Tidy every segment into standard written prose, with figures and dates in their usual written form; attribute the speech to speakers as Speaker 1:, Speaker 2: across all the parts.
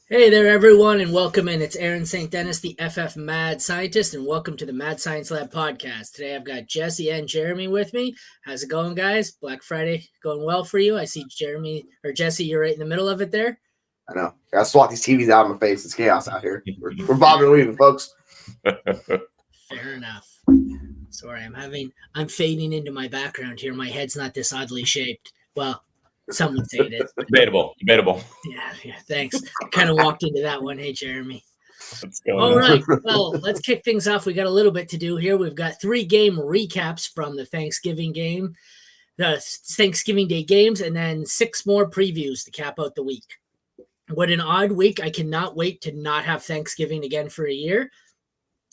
Speaker 1: Hey there, everyone, and welcome in. It's Aaron St. Dennis, the FF Mad Scientist, and welcome to the Mad Science Lab podcast. Today I've got Jesse and Jeremy with me. How's it going, guys? Black Friday going well for you? I see Jesse, you're right in the middle of it there.
Speaker 2: I know. I gotta swat these TVs out of my face. It's chaos out here. We're bobbing and weaving, folks.
Speaker 1: Fair enough. Sorry, I'm fading into my background here. My head's not this oddly shaped. Well, some would say it is.
Speaker 3: Debatable.
Speaker 1: Yeah, thanks. I kind of walked into that one. Hey, Jeremy. All right. Well, let's kick things off. We got a little bit to do here. We've got 3 game recaps from the Thanksgiving Day games, and then 6 more previews to cap out the week. What an odd week. I cannot wait to not have Thanksgiving again for a year.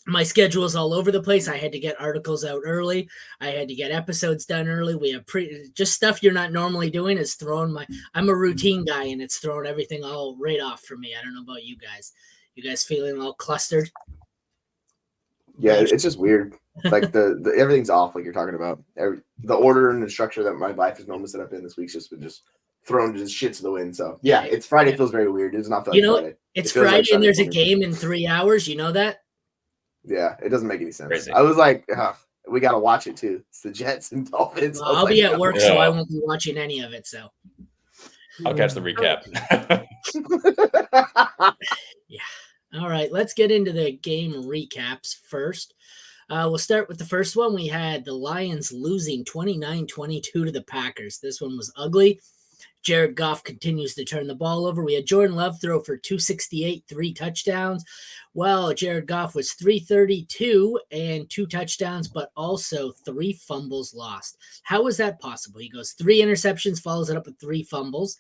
Speaker 1: My schedule is all over the place. I had to get articles out early. I had to get episodes done early. We have just stuff you're not normally doing is thrown I'm a routine guy, and it's thrown everything all right off for me. I don't know about you guys. You guys feeling all clustered?
Speaker 2: Yeah, it's just weird. Like the everything's off, like you're talking about. The order and the structure that my life is normally set up in this week's just been thrown just shit to the wind. So yeah, it's Friday. It feels very weird. It does not feel like Friday.
Speaker 1: It's Friday like and there's a game in 3 hours. You know that?
Speaker 2: Yeah, it doesn't make any sense.
Speaker 3: Crazy.
Speaker 2: I was like, we got to watch it too. It's the Jets and Dolphins.
Speaker 1: Well, I'll be at work, so I won't be watching any of it. So
Speaker 3: I'll catch the recap.
Speaker 1: Yeah. All right, let's get into the game recaps first. We'll start with the first one. We had the Lions losing 29-22 to the Packers. This one was ugly. Jared Goff continues to turn the ball over. We had Jordan Love throw for 268, 3 touchdowns. Well, Jared Goff was 332 and 2 touchdowns, but also 3 fumbles lost. How is that possible? He goes 3 interceptions, follows it up with 3 fumbles.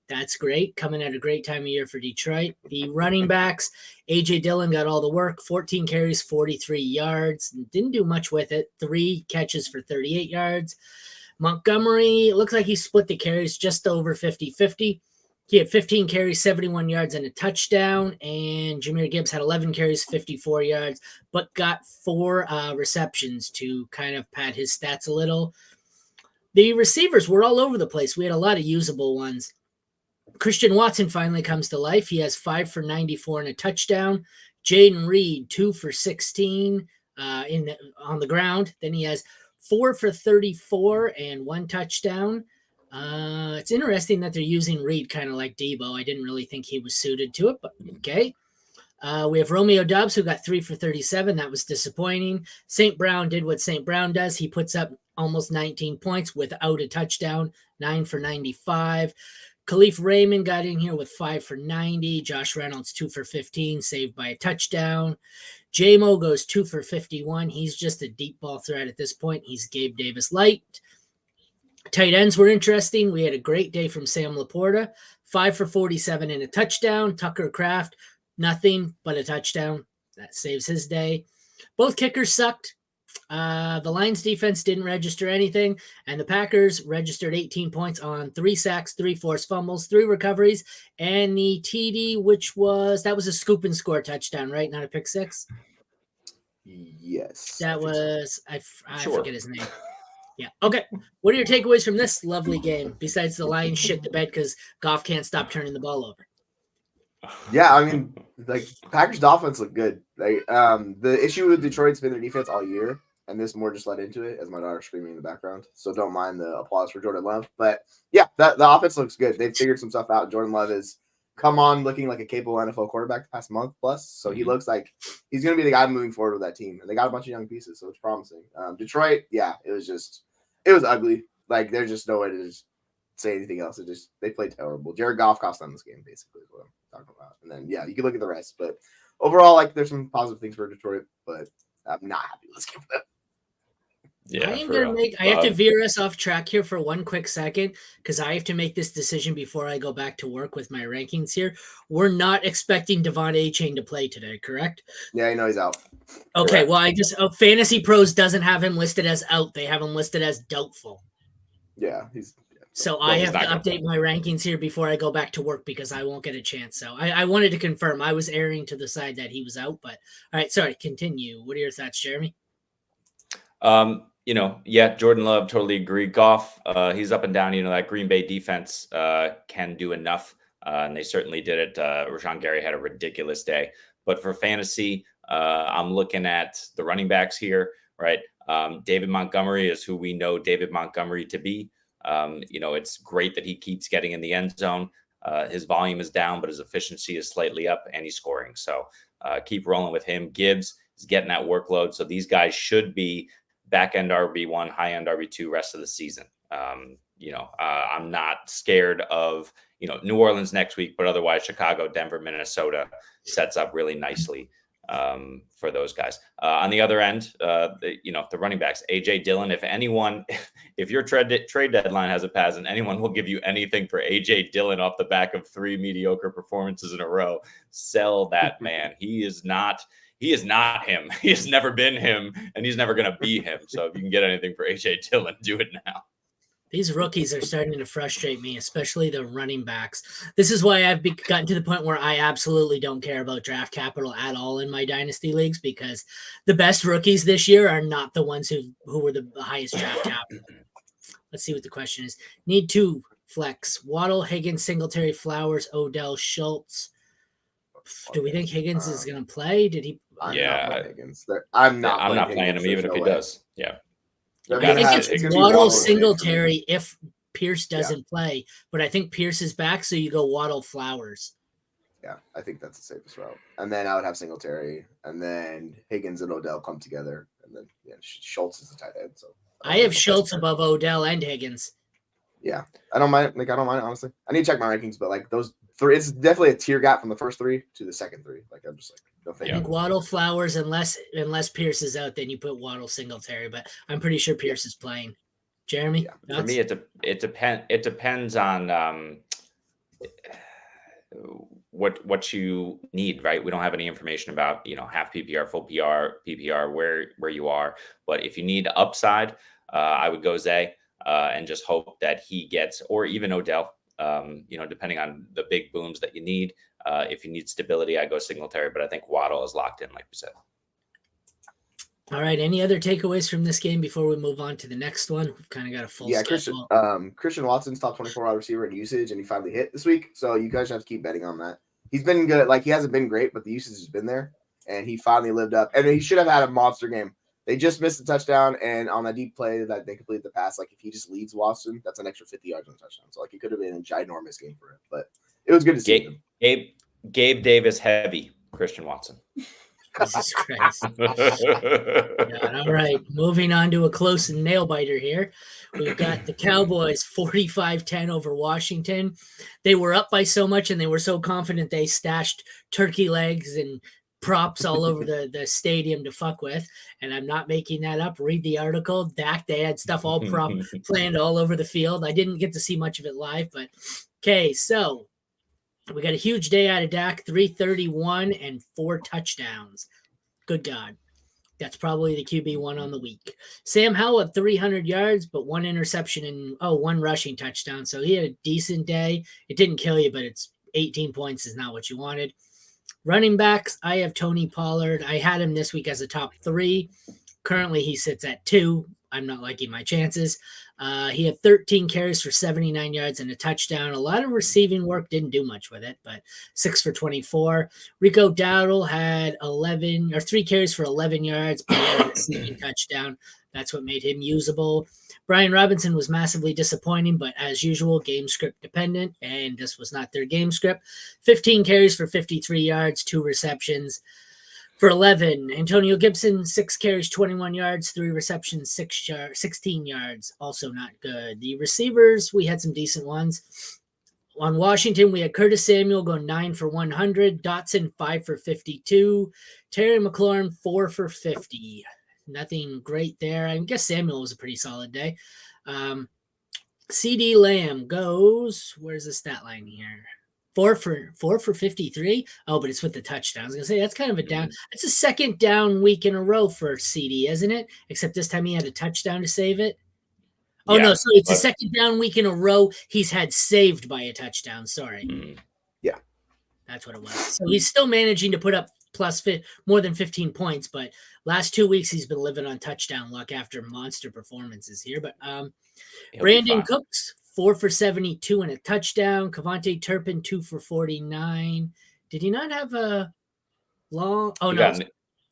Speaker 1: That's great. Coming at a great time of year for Detroit. The running backs, A.J. Dillon got all the work, 14 carries, 43 yards. Didn't do much with it. 3 catches for 38 yards. Montgomery, looks like he split the carries just over 50-50. He had 15 carries, 71 yards, and a touchdown. And Jahmyr Gibbs had 11 carries, 54 yards, but got 4 receptions to kind of pad his stats a little. The receivers were all over the place. We had a lot of usable ones. Christian Watson finally comes to life. He has 5 for 94 and a touchdown. Jaden Reed, 2 for 16 on the ground. Then he has 4 for 34 and 1 touchdown. It's interesting that they're using Reed kind of like Debo. I didn't really think he was suited to it, but okay. We have Romeo Doubs, who got 3 for 37. That was disappointing. St. Brown did what St. Brown does. He puts up almost 19 points without a touchdown, 9 for 95. Khalif Raymond got in here with 5 for 90. Josh Reynolds, 2 for 15, saved by a touchdown. J-Mo goes 2 for 51. He's just a deep ball threat at this point. He's Gabe Davis light. Tight ends were interesting. We had a great day from Sam Laporta, 5 for 47 and a touchdown. Tucker Kraft, nothing but a touchdown. That saves his day. Both kickers sucked. The Lions defense didn't register anything, and the Packers registered 18 points on 3 sacks, 3 forced fumbles, 3 recoveries, and the TD, that was a scoop and score touchdown, right? Not a pick six?
Speaker 2: Yes.
Speaker 1: That was, I forget his name. Yeah. Okay. What are your takeaways from this lovely game, besides the Lions shit the bed because Goff can't stop turning the ball over?
Speaker 2: Yeah, I mean, like Packers' offense looked good. Like the issue with Detroit's been their defense all year, and this more just led into it as my daughter's screaming in the background. So don't mind the applause for Jordan Love. But yeah, the offense looks good. They've figured some stuff out. Jordan Love is come on looking like a capable NFL quarterback the past month plus. So he looks like he's going to be the guy moving forward with that team. And they got a bunch of young pieces, so it's promising. Detroit, yeah, it was ugly. Like there's just no way to just say anything else. They played terrible. Jared Goff cost them this game, basically, is what I'm talking about. And then yeah, you can look at the rest. But overall, like there's some positive things for Detroit, but I'm not happy with this game for them.
Speaker 3: Yeah,
Speaker 1: I have to veer us off track here for one quick second because I have to make this decision before I go back to work with my rankings here. We're not expecting Devon A-Chain to play today, correct?
Speaker 2: Yeah, he's out.
Speaker 1: Okay, correct. Well, Fantasy Pros doesn't have him listed as out. They have him listed as doubtful.
Speaker 2: Yeah,
Speaker 1: so I have to update my rankings here before I go back to work because I won't get a chance. So I wanted to confirm. I was erring to the side that he was out, but all right, sorry, continue. What are your thoughts, Jeremy?
Speaker 3: Jordan Love, totally agree. Goff, he's up and down. That Green Bay defense can do enough and they certainly did it. Rashawn Gary had a ridiculous day. But for fantasy, I'm looking at the running backs here, right? David Montgomery is who we know David Montgomery to be. It's great that he keeps getting in the end zone. His volume is down, but his efficiency is slightly up, and he's scoring. So keep rolling with him. Gibbs is getting that workload. So these guys should be back end RB1, high end RB2 rest of the season. I'm not scared of, New Orleans next week, but otherwise Chicago, Denver, Minnesota sets up really nicely for those guys. On the other end, the running backs, AJ Dillon, if your trade deadline hasn't passed and anyone will give you anything for AJ Dillon off the back of 3 mediocre performances in a row, sell that man. He is not him. He has never been him, and he's never going to be him. So if you can get anything for AJ Dillon, do it now.
Speaker 1: These rookies are starting to frustrate me, especially the running backs. This is why I've gotten to the point where I absolutely don't care about draft capital at all in my dynasty leagues, because the best rookies this year are not the ones who were the highest draft capital. Let's see what the question is. Need to flex. Waddle, Higgins, Singletary, Flowers, Odell, Schultz. Do we think Higgins is going to play? Did he?
Speaker 2: I'm not
Speaker 3: playing him even if he does. Yeah.
Speaker 1: I think it's Waddle, Singletary if Pierce doesn't play, but I think Pierce is back, so you go Waddle, Flowers.
Speaker 2: Yeah, I think that's the safest route. And then I would have Singletary, and then Higgins and Odell come together, and then Schultz is a tight end. So
Speaker 1: I have Schultz above Odell and Higgins.
Speaker 2: Yeah, I don't mind. I don't mind, honestly. I need to check my rankings, but those three, it's definitely a tier gap from the first 3 to the second 3. I'm just no thank you.
Speaker 1: I think Waddle, Flowers, unless Pierce is out, then you put Waddle, Singletary. But I'm pretty sure Pierce is playing. Jeremy,
Speaker 3: for me, it depends on what you need, right? We don't have any information about half PPR, full PPR, where you are. But if you need upside, I would go Zay. And just hope that he gets, or even Odell, depending on the big booms that you need. If you need stability, I go Singletary, but I think Waddle is locked in, like we said.
Speaker 1: All right. Any other takeaways from this game before we move on to the next one? We've kind of got a full schedule.
Speaker 2: Christian Watson's top 24 wide receiver in usage, and he finally hit this week. So you guys have to keep betting on that. He's been good. He hasn't been great, but the usage has been there, and he finally lived up. And he should have had a monster game. They just missed a touchdown, and on that deep play that they completed the pass, if he just leads Watson, that's an extra 50 yards on the touchdown. So it could have been a ginormous game for him, but it was good to see him.
Speaker 3: Gabe Davis heavy, Christian Watson.
Speaker 1: Jesus Christ. All right, moving on to a close nail biter here. We've got the Cowboys 45-10 over Washington. They were up by so much, and they were so confident they stashed turkey legs and props all over the stadium to fuck with, and I'm not making that up. Read the article. Dak, they had stuff all planned all over the field. I didn't get to see much of it live, but okay, so we got a huge day out of Dak, 331 and 4 touchdowns. Good God. That's probably the QB1 on the week. Sam Howell at 300 yards, but 1 interception and 1 rushing touchdown. So he had a decent day. It didn't kill you, but it's 18 points is not what you wanted. Running backs, I have Tony Pollard. I had him this week as a top 3. Currently, he sits at 2. I'm not liking my chances. He had 13 carries for 79 yards and a touchdown. A lot of receiving work, didn't do much with it, but 6 for 24. Rico Dowdle had 3 carries for 11 yards, but he had a receiving touchdown. That's what made him usable. Brian Robinson was massively disappointing, but as usual, game script dependent, and this was not their game script. 15 carries for 53 yards, 2 receptions for 11. Antonio Gibson, 6 carries, 21 yards, 3 receptions, 16 yards. Also not good. The receivers, we had some decent ones. On Washington, we had Curtis Samuel go 9 for 100, Dotson 5 for 52, Terry McLaurin 4 for 50. Nothing great there. I guess Samuel was a pretty solid day. CD Lamb goes, where's the stat line here? 4 for 53. Oh, but it's with the touchdown. I was gonna say that's kind of a down. It's a second down week in a row for CD, isn't it? Except this time he had a touchdown to save it. Oh no, so it's a second down week in a row he's had saved by a touchdown. Sorry.
Speaker 2: Yeah,
Speaker 1: that's what it was. So he's still managing to put up more than 15 points, but last 2 weeks he's been living on touchdown luck after monster performances here. But Brandon Cooks 4 for 72 and a touchdown. Cavante Turpin, 2 for 49. Did he not have a long? Oh, no.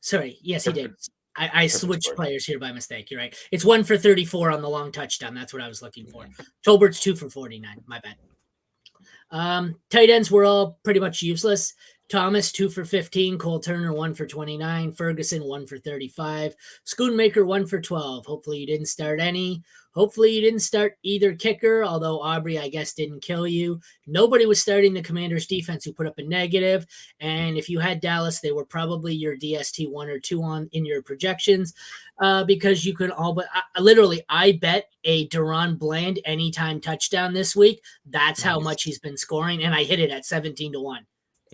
Speaker 1: Sorry. Yes, he did. I switched players here by mistake. You're right. It's 1 for 34 on the long touchdown. That's what I was looking for. Tolbert's 2 for 49. My bad. Tight ends were all pretty much useless. Thomas, 2 for 15. Cole Turner, 1 for 29. Ferguson, 1 for 35. Schoonmaker, 1 for 12. Hopefully you didn't start any. Hopefully you didn't start either kicker, although Aubrey, I guess, didn't kill you. Nobody was starting the Commanders defense who put up a negative. And if you had Dallas, they were probably your DST 1 or 2 in your projections because you could all but literally, I bet a Deron Bland anytime touchdown this week. That's how much he's been scoring. And I hit it at 17-1.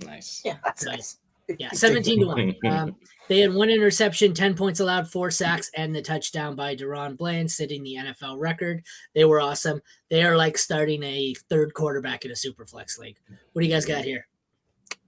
Speaker 3: Nice.
Speaker 1: Yeah, that's nice. Yeah, 17-1. They had 1 interception, 10 points allowed, 4 sacks, and the touchdown by Deron Bland, setting the NFL record. They were awesome. They are like starting a third quarterback in a super flex league. What do you guys got here?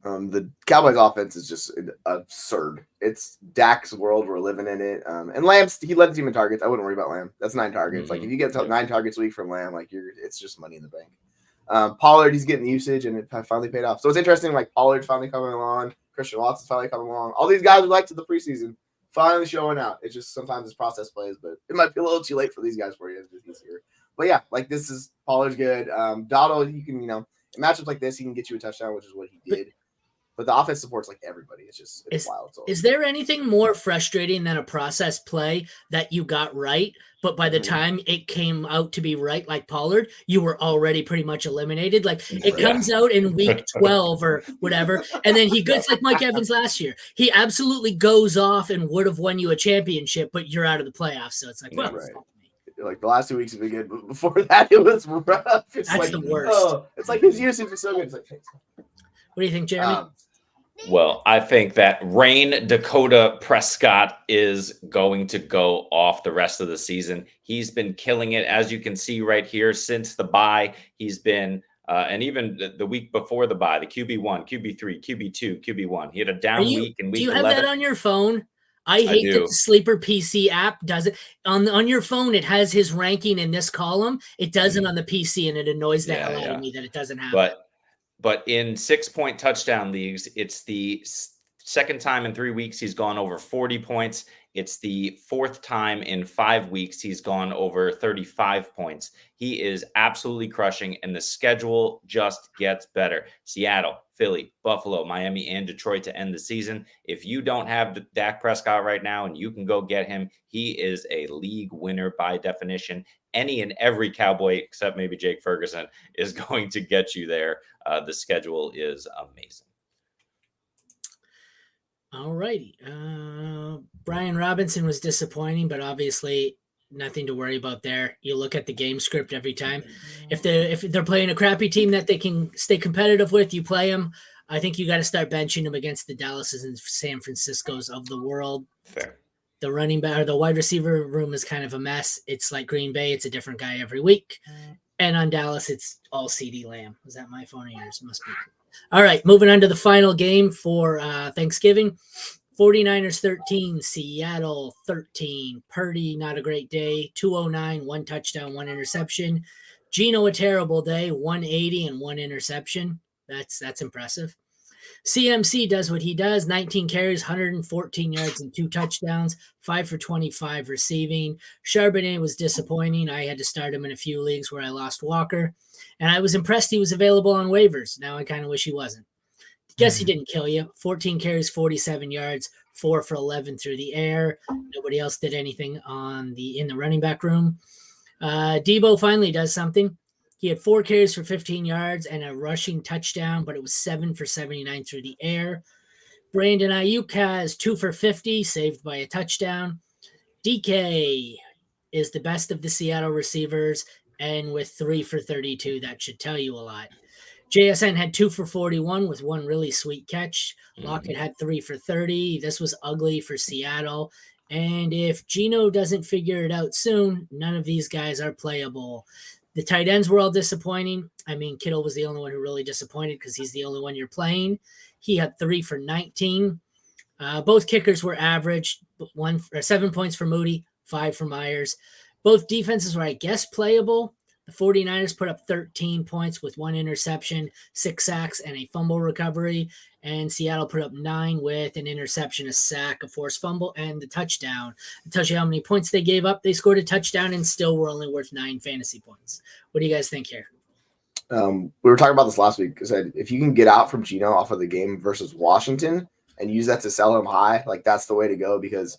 Speaker 2: The Cowboys offense is just absurd. It's Dak's world. We're living in it. And Lamb, he led the team in targets. I wouldn't worry about Lamb. That's 9 targets.
Speaker 3: Mm-hmm.
Speaker 2: Like if you get 9 targets a week from Lamb, like it's just money in the bank. Pollard, he's getting usage, and it finally paid off. So it's interesting. Like Pollard finally coming along. Christian Watson's finally coming along. All these guys we liked in the preseason finally showing out. It's just sometimes it's process plays, but it might be a little too late for these guys for you this year. But yeah, like this is Pollard's good. Dotto, he can, in matchups like this, he can get you a touchdown, which is what he did. But the offense supports like everybody. It's wild. So.
Speaker 1: Is there anything more frustrating than a process play that you got right, but by the time it came out to be right, like Pollard, you were already pretty much eliminated? Like it comes out in week 12 or whatever, and then he goes like Mike Evans last year. He absolutely goes off and would have won you a championship, but you're out of the plaplayoffs. So it's like, well,
Speaker 2: right. Like the last 2 weeks have been good, but before that it was rough. It's
Speaker 1: That's
Speaker 2: like
Speaker 1: the worst.
Speaker 2: It's like his usage is so good. It's like,
Speaker 1: what do you think, Jeremy?
Speaker 3: Well, I think that Rain Dakota Prescott is going to go off the rest of the season. He's been killing it, as you can see right here, since the bye. He's been, and even the week before the bye, the QB1, QB3, QB2, QB1. He had a down week in week 11.
Speaker 1: Do you have that on your phone? I hate that the Sleeper PC app does it. On your phone, it has his ranking in this column. It doesn't on the PC, and it annoys the hell out of me that it doesn't have it.
Speaker 3: But in 6-point touchdown leagues, it's the second time in 3 weeks he's gone over 40 points. It's the 4th time in 5 weeks he's gone over 35 points. He is absolutely crushing, and the schedule just gets better. Seattle, Philly, Buffalo, Miami, and Detroit to end the season. If you don't have Dak Prescott right now and you can go get him, he is a league winner by definition. Any and every Cowboy, except maybe Jake Ferguson, is going to get you there. The schedule is amazing.
Speaker 1: All righty. Brian Robinson was disappointing, but obviously nothing to worry about there. You look at the game script every time. If they're playing a crappy team that they can stay competitive with, you play them. I think you got to start benching them against the Dallases and San Franciscos of the world.
Speaker 3: Fair.
Speaker 1: The running back or the wide receiver room is kind of a mess. It's like Green Bay. It's a different guy every week. And on Dallas, it's all CeeDee Lamb. Is that my phone or yours? It must be. All right, moving on to the final game for Thanksgiving. 49ers 13, Seattle 13. Purdy, not a great day. 209, 1 touchdown, 1 interception. Geno, a terrible day. 180 and 1 interception. That's impressive. CMC does what he does. 19 carries, 114 yards, and 2 touchdowns. 5 for 25 receiving. Charbonnet was disappointing. I had to start him in a few leagues where I lost Walker. And I was impressed he was available on waivers. Now I kind of wish he wasn't. Guess he didn't kill you. 14 carries, 47 yards, 4 for 11 through the air. Nobody else did anything in the running back room. Debo finally does something. He had 4 carries for 15 yards and a rushing touchdown, but it was 7 for 79 through the air. Brandon Ayuk has 2 for 50, saved by a touchdown. DK is the best of the Seattle receivers, and with 3 for 32, that should tell you a lot. JSN had 2 for 41 with 1 really sweet catch. Lockett had 3 for 30. This was ugly for Seattle. And if Geno doesn't figure it out soon, none of these guys are playable. The tight ends were all disappointing. I mean, Kittle was the only one who really disappointed because he's the only one you're playing. He had 3 for 19. Both kickers were average. 7 points for Moody, 5 for Myers. Both defenses were, I guess, playable. The 49ers put up 13 points with 1 interception, 6 sacks, and a fumble recovery. And Seattle put up 9 with an interception, a sack, a forced fumble, and the touchdown. To tell you how many points they gave up, they scored a touchdown and still were only worth 9 fantasy points. What do you guys think here?
Speaker 2: We were talking about this last week because if you can get out from Geno off of the game versus Washington and use that to sell him high, like that's the way to go because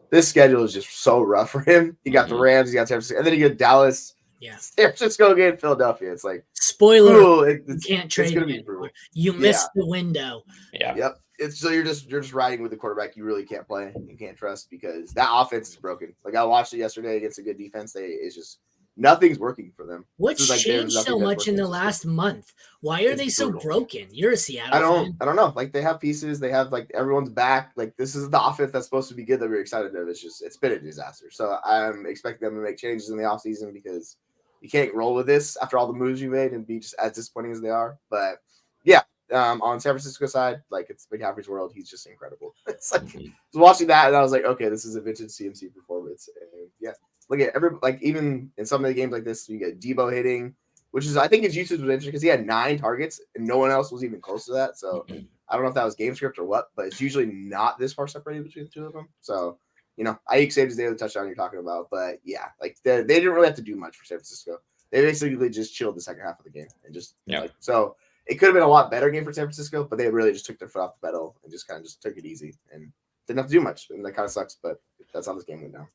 Speaker 2: this schedule is just so rough for him. He got the Rams, he got San Francisco, and then he got Dallas, San Francisco again, Philadelphia. It's like
Speaker 1: spoiler, you can't trade him anymore. You missed the window.
Speaker 3: Yeah.
Speaker 2: Yep. It's so you're just riding with the quarterback you really can't play, you can't trust because that offense is broken. Like I watched it yesterday against a good defense. It's just nothing's working for them.
Speaker 1: What's changed so much in the last month? Why are they so broken? You're a Seattle fan.
Speaker 2: I don't know. Like they have pieces. They have like everyone's back. Like this is the offense that's supposed to be good that we're excited of. It's been a disaster. So I'm expecting them to make changes in the offseason because you can't roll with this after all the moves you made and be just as disappointing as they are. But yeah, on San Francisco side, like it's McCaffrey's world. He's just incredible. It's like I was watching that and I was like, okay, this is a vintage CMC performance. And yeah. Look at even in some of the games like this, you get Debo hitting, which is I think his usage was interesting because he had 9 targets and no one else was even close to that. So I don't know if that was game script or what, but it's usually not this far separated between the two of them. So Ayuk saved his day with the touchdown you're talking about, but yeah, like they didn't really have to do much for San Francisco. They basically just chilled the second half of the game and just so it could have been a lot better game for San Francisco, but they really just took their foot off the pedal and just kind of just took it easy and didn't have to do much, and that kind of sucks. But that's how this game went down.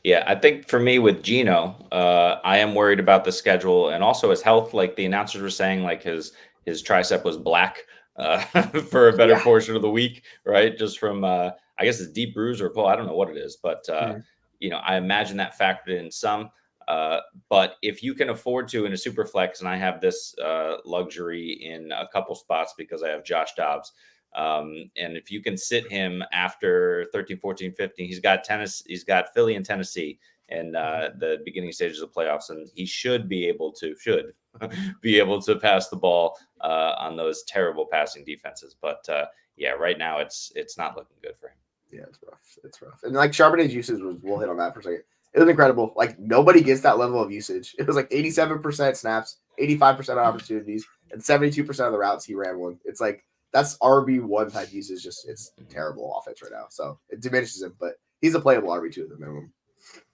Speaker 3: Yeah, I think for me with Geno, I am worried about the schedule and also his health. Like the announcers were saying, like his tricep was black for a better portion of the week, right? Just from I guess it's deep bruise or pull. I don't know what it is, but I imagine that factored in some. But if you can afford to in a super flex, and I have this luxury in a couple spots because I have Josh Dobbs. And if you can sit him after 13, 14, 15, he's got Philly and Tennessee in the beginning stages of playoffs, and he should be able to pass the ball on those terrible passing defenses. But right now it's not looking good for him.
Speaker 2: Yeah, it's rough. It's rough. And like Charbonnet's usage we'll hit on that for a second. It was incredible. Like nobody gets that level of usage. It was like 87% snaps, 85% of opportunities, and 72% of the routes he ran one. It's like that's RB1 type usage. Just it's terrible offense right now. So it diminishes him, but he's a playable RB2 at the minimum.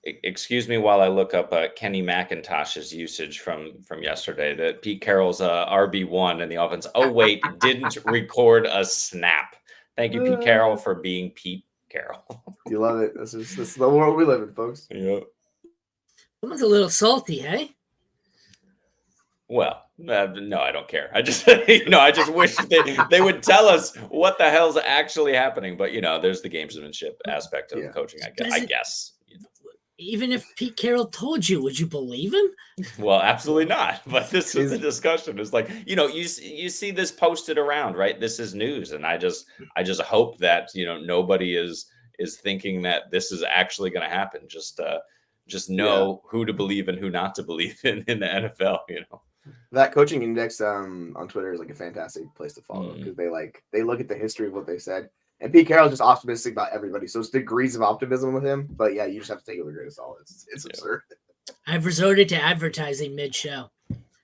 Speaker 3: Excuse me while I look up Kenny McIntosh's usage from yesterday. That Pete Carroll's RB1 in the offense. Oh wait, didn't record a snap. Thank you, Pete Carroll, for being Pete Carroll. You
Speaker 2: love it. This is the world we live in, folks.
Speaker 3: Yeah.
Speaker 1: Someone's a little salty, hey?
Speaker 3: Well, no, I don't care. I just, I just wish they would tell us what the hell's actually happening. But there's the gamesmanship aspect of coaching. I guess.
Speaker 1: Even if Pete Carroll told you, would you believe him?
Speaker 3: Well, absolutely not. But this is the discussion. It's like you see this posted around, right? This is news, and I just hope that nobody is thinking that this is actually going to happen. Just know who to believe and who not to believe in the NFL.
Speaker 2: That coaching index on Twitter is like a fantastic place to follow because they look at the history of what they said. And Pete Carroll's just optimistic about everybody. So it's degrees of optimism with him. But yeah, you just have to take it with a grain of salt. It's absurd.
Speaker 1: I've resorted to advertising mid-show.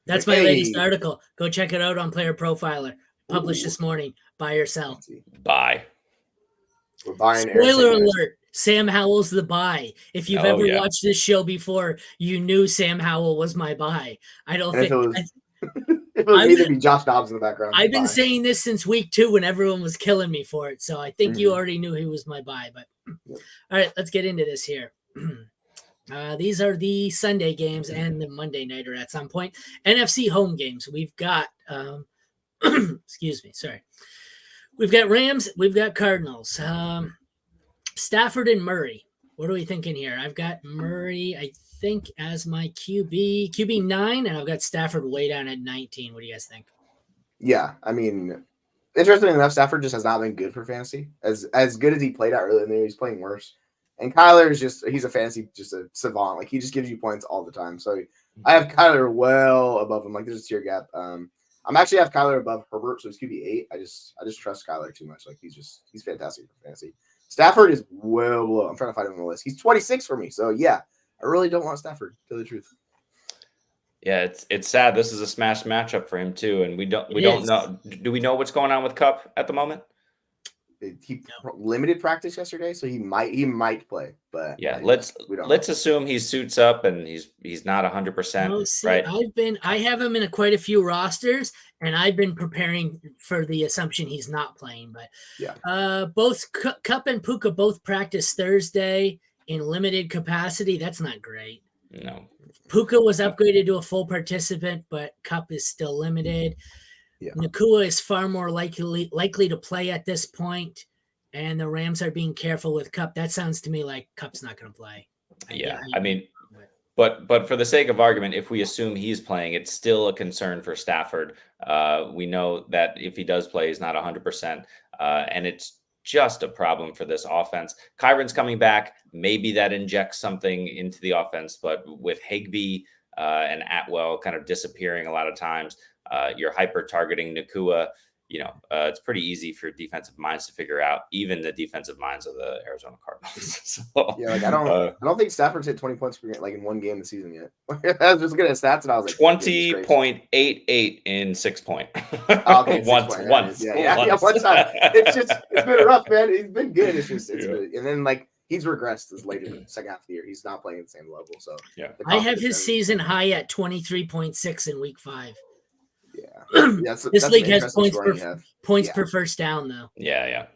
Speaker 1: That's my latest article. Go check it out on Player Profiler. Published this morning. Buy or sell.
Speaker 3: Buy.
Speaker 2: We're buying.
Speaker 1: Spoiler alert. Sam Howell's the buy. If you've ever watched this show before, you knew Sam Howell was my buy. I don't think...
Speaker 2: It was me to be Josh Dobbs in the background.
Speaker 1: I've been saying this since week 2 when everyone was killing me for it. So I think you already knew he was my buy. But all right, let's get into this here. These are the Sunday games and the Monday nighter at some point. NFC home games. We've got excuse me, sorry. We've got Rams, we've got Cardinals. Stafford and Murray. What are we thinking here? I've got Murray, I think, as my QB 9, and I've got Stafford way down at 19. What do you guys think?
Speaker 2: Yeah, I mean, interestingly enough, Stafford just has not been good for fantasy. As good as he played out earlier in the year, he's playing worse. And Kyler is he's a fantasy, just a savant. Like he just gives you points all the time. So I have Kyler well above him. Like there's a tier gap. I'm actually have Kyler above Herbert, so he's QB 8. I just trust Kyler too much. Like he's fantastic for fantasy. Stafford is well below. I'm trying to find him on the list. He's 26 for me. So yeah. I really don't want Stafford, to tell the truth.
Speaker 3: Yeah, it's sad. This is a smash matchup for him too, and we don't
Speaker 1: is.
Speaker 3: know. Do we know what's going on with Cup at the moment?
Speaker 2: He limited practice yesterday, so he might play. But
Speaker 3: Yeah,
Speaker 2: we don't
Speaker 3: let's
Speaker 2: know.
Speaker 3: assume he suits up and he's not 100%,
Speaker 1: Oh, see,
Speaker 3: right?
Speaker 1: I have him in quite a few rosters, and I've been preparing for the assumption he's not playing. But
Speaker 2: Yeah,
Speaker 1: both Cup and Puka both practice Thursday in limited capacity. That's not great.
Speaker 3: No.
Speaker 1: Puka was upgraded to a full participant, but Cup is still limited.
Speaker 2: Yeah.
Speaker 1: Nakua is far more likely to play at this point, and the Rams are being careful with Cup. That sounds to me like Cup's not going to play.
Speaker 3: Yeah, I mean, but for the sake of argument, if we assume he's playing, it's still a concern for Stafford. We know that if he does play, he's not 100%, and it's just a problem for this offense. Kyron's coming back. Maybe that injects something into the offense, but with Higbee and Atwell kind of disappearing a lot of times, you're hyper targeting Nakua. It's pretty easy for defensive minds to figure out, even the defensive minds of the Arizona Cardinals. So,
Speaker 2: yeah, like I don't think Stafford's hit 20 points per game, like in one game this season yet. I was just looking at stats and I was like
Speaker 3: 20.88 in 6 point.
Speaker 2: Okay,
Speaker 3: once.
Speaker 2: Yeah, one time. It's been rough, man. He's been good. It's been, and then like he's regressed this later in the second half of the year. He's not playing at the same level. So
Speaker 3: yeah,
Speaker 1: I have his season high at 23.6 in week 5. This league has points per first down, though.
Speaker 3: Yeah.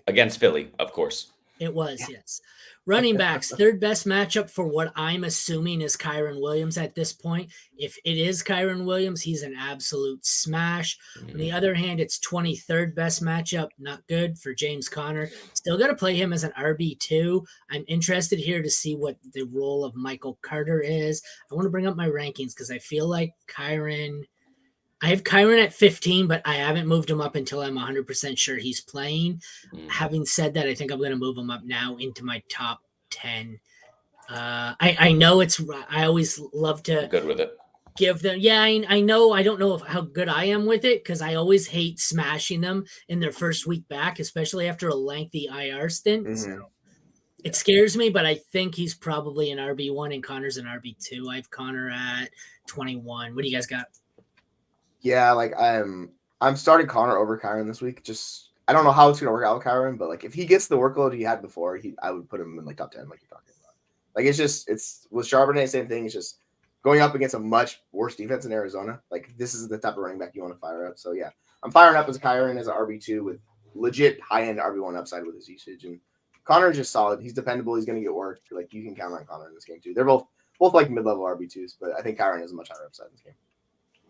Speaker 3: Against Philly, of course.
Speaker 1: It was, yes. Running backs, third best matchup for what I'm assuming is Kyren Williams at this point. If it is Kyren Williams, he's an absolute smash. Mm-hmm. On the other hand, it's 23rd best matchup. Not good for James Conner. Still got to play him as an RB2. I'm interested here to see what the role of Michael Carter is. I want to bring up my rankings because I feel like I have Kyren at 15, but I haven't moved him up until I'm 100% sure he's playing. Having said that, I think I'm going to move him up now into my top 10. I know I always love to
Speaker 3: good with it.
Speaker 1: Give them. Yeah, I know. I don't know how good I am with it because I always hate smashing them in their first week back, especially after a lengthy IR stint. Mm-hmm. So it scares me, but I think he's probably an RB1 and Connor's an RB2. I have Connor at 21. What do you guys got?
Speaker 2: Yeah, like I'm starting Connor over Kyren this week. Just I don't know how it's gonna work out with Kyren, but like if he gets the workload he had before, I would put him in like top 10, like you're talking about. Like it's with Charbonnet, same thing. It's just going up against a much worse defense in Arizona. Like this is the type of running back you want to fire up. So yeah, I'm firing up as Kyren as an RB2 with legit high end RB1 upside with his usage. And Connor's just solid. He's dependable. He's gonna get work. Like you can count on Connor in this game too. They're both like mid level RB2s, but I think Kyren has a much higher upside in this game.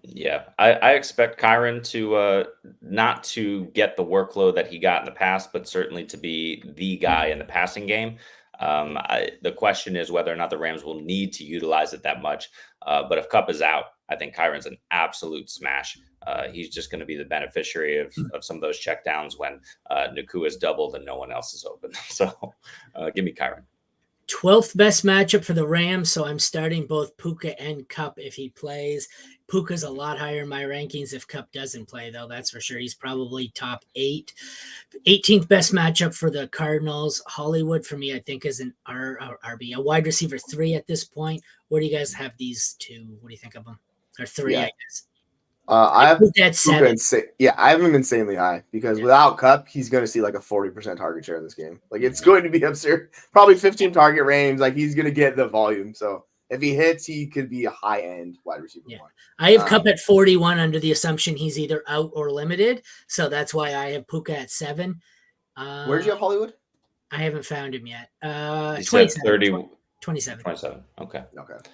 Speaker 3: Yeah, I expect Kyren to not to get the workload that he got in the past, but certainly to be the guy in the passing game. The question is whether or not the Rams will need to utilize it that much. But if Kupp is out, I think Kyren's an absolute smash. He's just going to be the beneficiary of some of those checkdowns when Nakua is doubled and no one else is open. So give me Kyren.
Speaker 1: 12th best matchup for the Rams, so I'm starting both Puka and Kupp if he plays. Puka's a lot higher in my rankings if Kupp doesn't play, though. That's for sure. He's probably top 8. 18th best matchup for the Cardinals. Hollywood, for me, I think is an RB, a wide receiver 3 at this point. Where do you guys have these two? What do you think of them? Or 3, I guess.
Speaker 2: I have
Speaker 1: that 7.
Speaker 2: I have him insanely high because without Kupp, he's going to see like a 40% target share in this game. Like it's going to be absurd, probably 15 target range. Like he's going to get the volume. So if he hits, he could be a high end wide receiver.
Speaker 1: Yeah. I have Kupp at 41 under the assumption he's either out or limited. So that's why I have Puka at 7.
Speaker 2: Where'd you have Hollywood?
Speaker 1: I haven't found him yet.
Speaker 3: 27.
Speaker 1: 27.
Speaker 3: 27. Okay.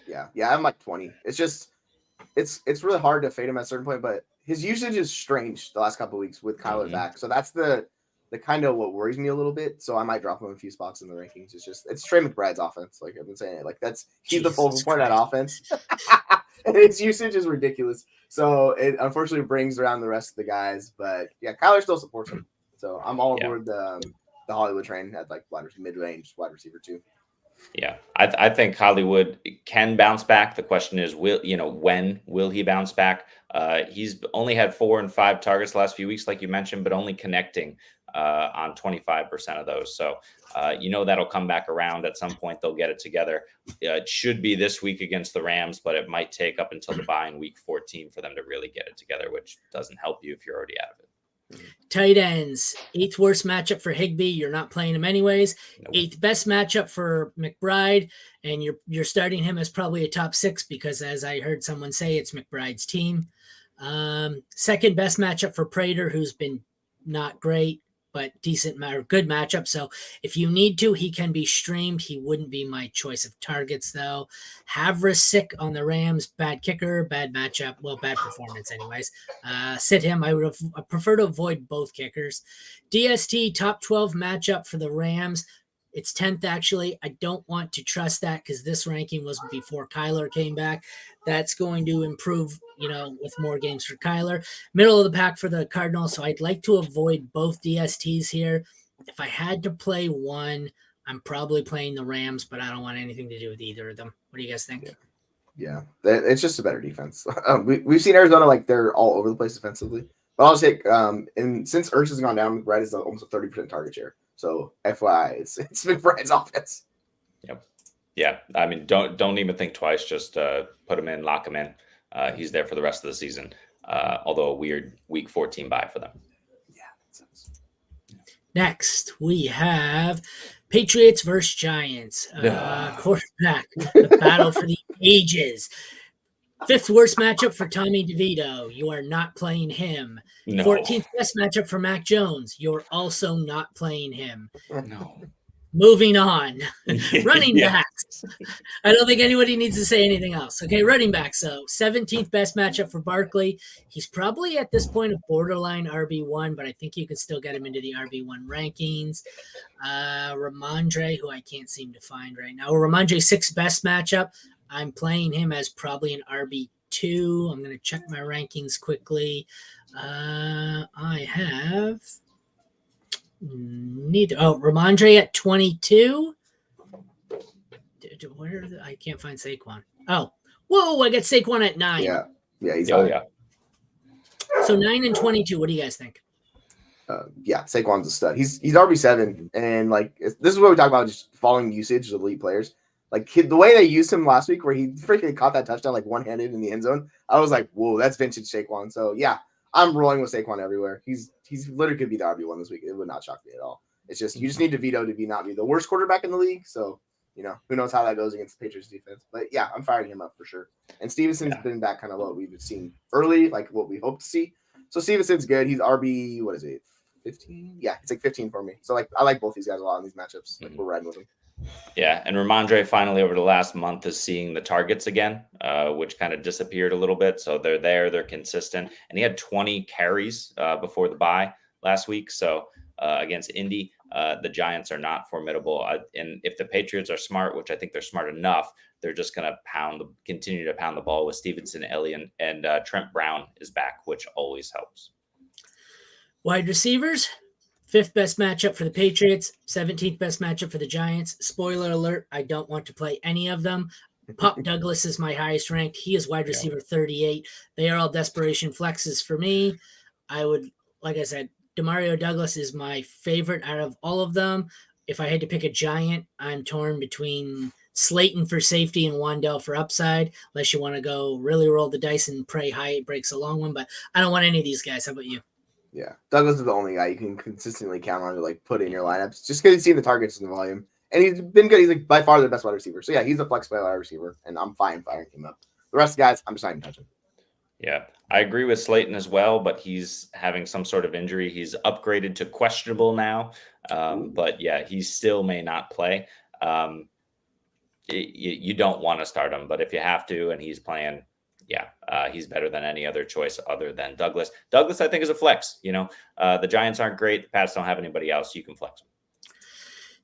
Speaker 2: Yeah. I'm like 20. It's just. It's really hard to fade him at a certain point, but his usage is strange the last couple of weeks with Kyler back. So that's the kind of what worries me a little bit. So I might drop him a few spots in the rankings. It's Trey McBride's offense. Like I've been saying, like he's the focal point of that offense. And his usage is ridiculous. So it unfortunately brings around the rest of the guys. But yeah, Kyler still supports him. So I'm all aboard the Hollywood train at like mid-range wide receiver 2.
Speaker 3: Yeah, I think Hollywood can bounce back. The question is, when will he bounce back? He's only had 4 and 5 targets the last few weeks, like you mentioned, but only connecting on 25% of those. So, that'll come back around at some point. They'll get it together. It should be this week against the Rams, but it might take up until the bye in week 14 for them to really get it together, which doesn't help you if you're already out of it.
Speaker 1: Tight ends, 8th worst matchup for Higbee. You're not playing him anyways.
Speaker 3: Nope.
Speaker 1: 8th best matchup for McBride, and you're starting him as probably a top 6 because, as I heard someone say, it's McBride's team. 2nd best matchup for Prater, who's been not great, but decent or good matchup. So if you need to, he can be streamed. He wouldn't be my choice of targets, though. Havris sick on the Rams, bad kicker, bad matchup. Well, bad performance anyways. Sit him. I would prefer to avoid both kickers. DST, top 12 matchup for the Rams. It's 10th, actually. I don't want to trust that because this ranking was before Kyler came back. That's going to improve, with more games for Kyler. Middle of the pack for the Cardinals, so I'd like to avoid both DSTs here. If I had to play one, I'm probably playing the Rams, but I don't want anything to do with either of them. What do you guys think?
Speaker 2: Yeah. It's just a better defense. We've seen Arizona, they're all over the place defensively. But I'll take, and since Ertz has gone down, McBride is almost a 30% target share. So FYI, it's McBride's offense.
Speaker 3: Yep. Yeah. I mean, don't even think twice. Just put him in, lock him in. He's there for the rest of the season. Although a weird week 14 bye for them.
Speaker 1: Yeah. Next, we have Patriots versus Giants. Quarterback, the battle for the ages. 5th worst matchup for Tommy DeVito. You are not playing him.
Speaker 3: No.
Speaker 1: 14th best matchup for Mac Jones. You're also not playing him.
Speaker 3: No.
Speaker 1: Moving on. Running backs. I don't think anybody needs to say anything else. Okay, running backs. So 17th best matchup for Barkley. He's probably at this point a borderline RB1, but I think you could still get him into the RB1 rankings. Ramondre, who I can't seem to find right now. Ramondre, 6th best matchup. I'm playing him as probably an RB2. I'm going to check my rankings quickly. I have Ramondre at 22. I can't find Saquon. Oh, whoa! I got Saquon at 9.
Speaker 2: Yeah, he's
Speaker 3: yeah.
Speaker 1: So 9 and 22. What do you guys think?
Speaker 2: Saquon's a stud. He's RB7, and this is what we talk about, just following usage of elite players. The way they used him last week, where he freaking caught that touchdown one-handed in the end zone, I was like, whoa, that's vintage Saquon. So yeah, I'm rolling with Saquon everywhere. He's literally could be the RB1 this week. It would not shock me at all. It's just you just need DeVito to not be the worst quarterback in the league. So who knows how that goes against the Patriots defense. But yeah, I'm firing him up for sure. And Stevenson's been back kind of what we've seen early, what we hope to see. So Stevenson's good. He's RB, what is it, 15? Yeah, it's 15 for me. So I like both these guys a lot in these matchups. We're riding with them.
Speaker 3: Yeah, and Ramondre finally over the last month is seeing the targets again, which kind of disappeared a little bit. So they're consistent. And he had 20 carries before the bye last week. So against Indy, the Giants are not formidable. And if the Patriots are smart, which I think they're smart enough, they're just going to continue to pound the ball with Stevenson, Elliott, and Trent Brown is back, which always helps.
Speaker 1: Wide receivers. 5th best matchup for the Patriots, 17th best matchup for the Giants. Spoiler alert, I don't want to play any of them. Pop Douglas is my highest ranked. He is wide receiver 38. They are all desperation flexes for me. I would, like I said, Demario Douglas is my favorite out of all of them. If I had to pick a Giant, I'm torn between Slayton for safety and Wandell for upside, unless you want to go really roll the dice and pray high it breaks a long one. But I don't want any of these guys. How about you?
Speaker 2: Yeah, Douglas is the only guy you can consistently count on to put in your lineups, just because he's seen the targets and the volume, and he's been good. He's by far the best wide receiver. So yeah, he's a flex play wide receiver, and I'm fine firing him up. The rest of the guys, I'm just not even touching.
Speaker 3: Yeah, I agree with Slayton as well, but he's having some sort of injury. He's upgraded to questionable now, but yeah, he still may not play. You don't want to start him, but if you have to, and he's playing. Yeah, he's better than any other choice other than Douglas. Douglas, I think, is a flex. The Giants aren't great. The Pats don't have anybody else. You can flex them.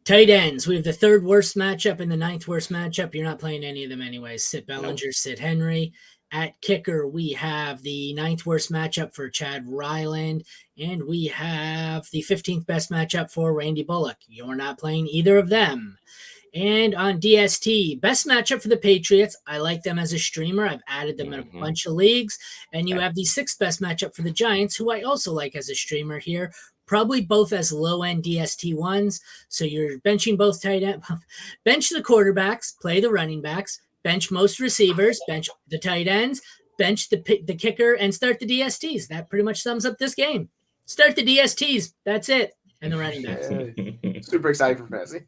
Speaker 1: Tight ends. We have the 3rd worst matchup and the 9th worst matchup. You're not playing any of them anyways. Sit Bellinger, Sit Henry. At kicker, we have the 9th worst matchup for Chad Ryland, and we have the 15th best matchup for Randy Bullock. You're not playing either of them. And on DST, best matchup for the Patriots. I like them as a streamer. I've added them in a bunch of leagues. And you have the 6th best matchup for the Giants, who I also like as a streamer here. probably both as low-end DST1s. So you're benching both tight end, bench the quarterbacks, play the running backs, bench most receivers, bench the tight ends, bench the kicker, and start the DSTs. That pretty much sums up this game. Start the DSTs. That's it. And the running backs.
Speaker 2: Super excited for fantasy.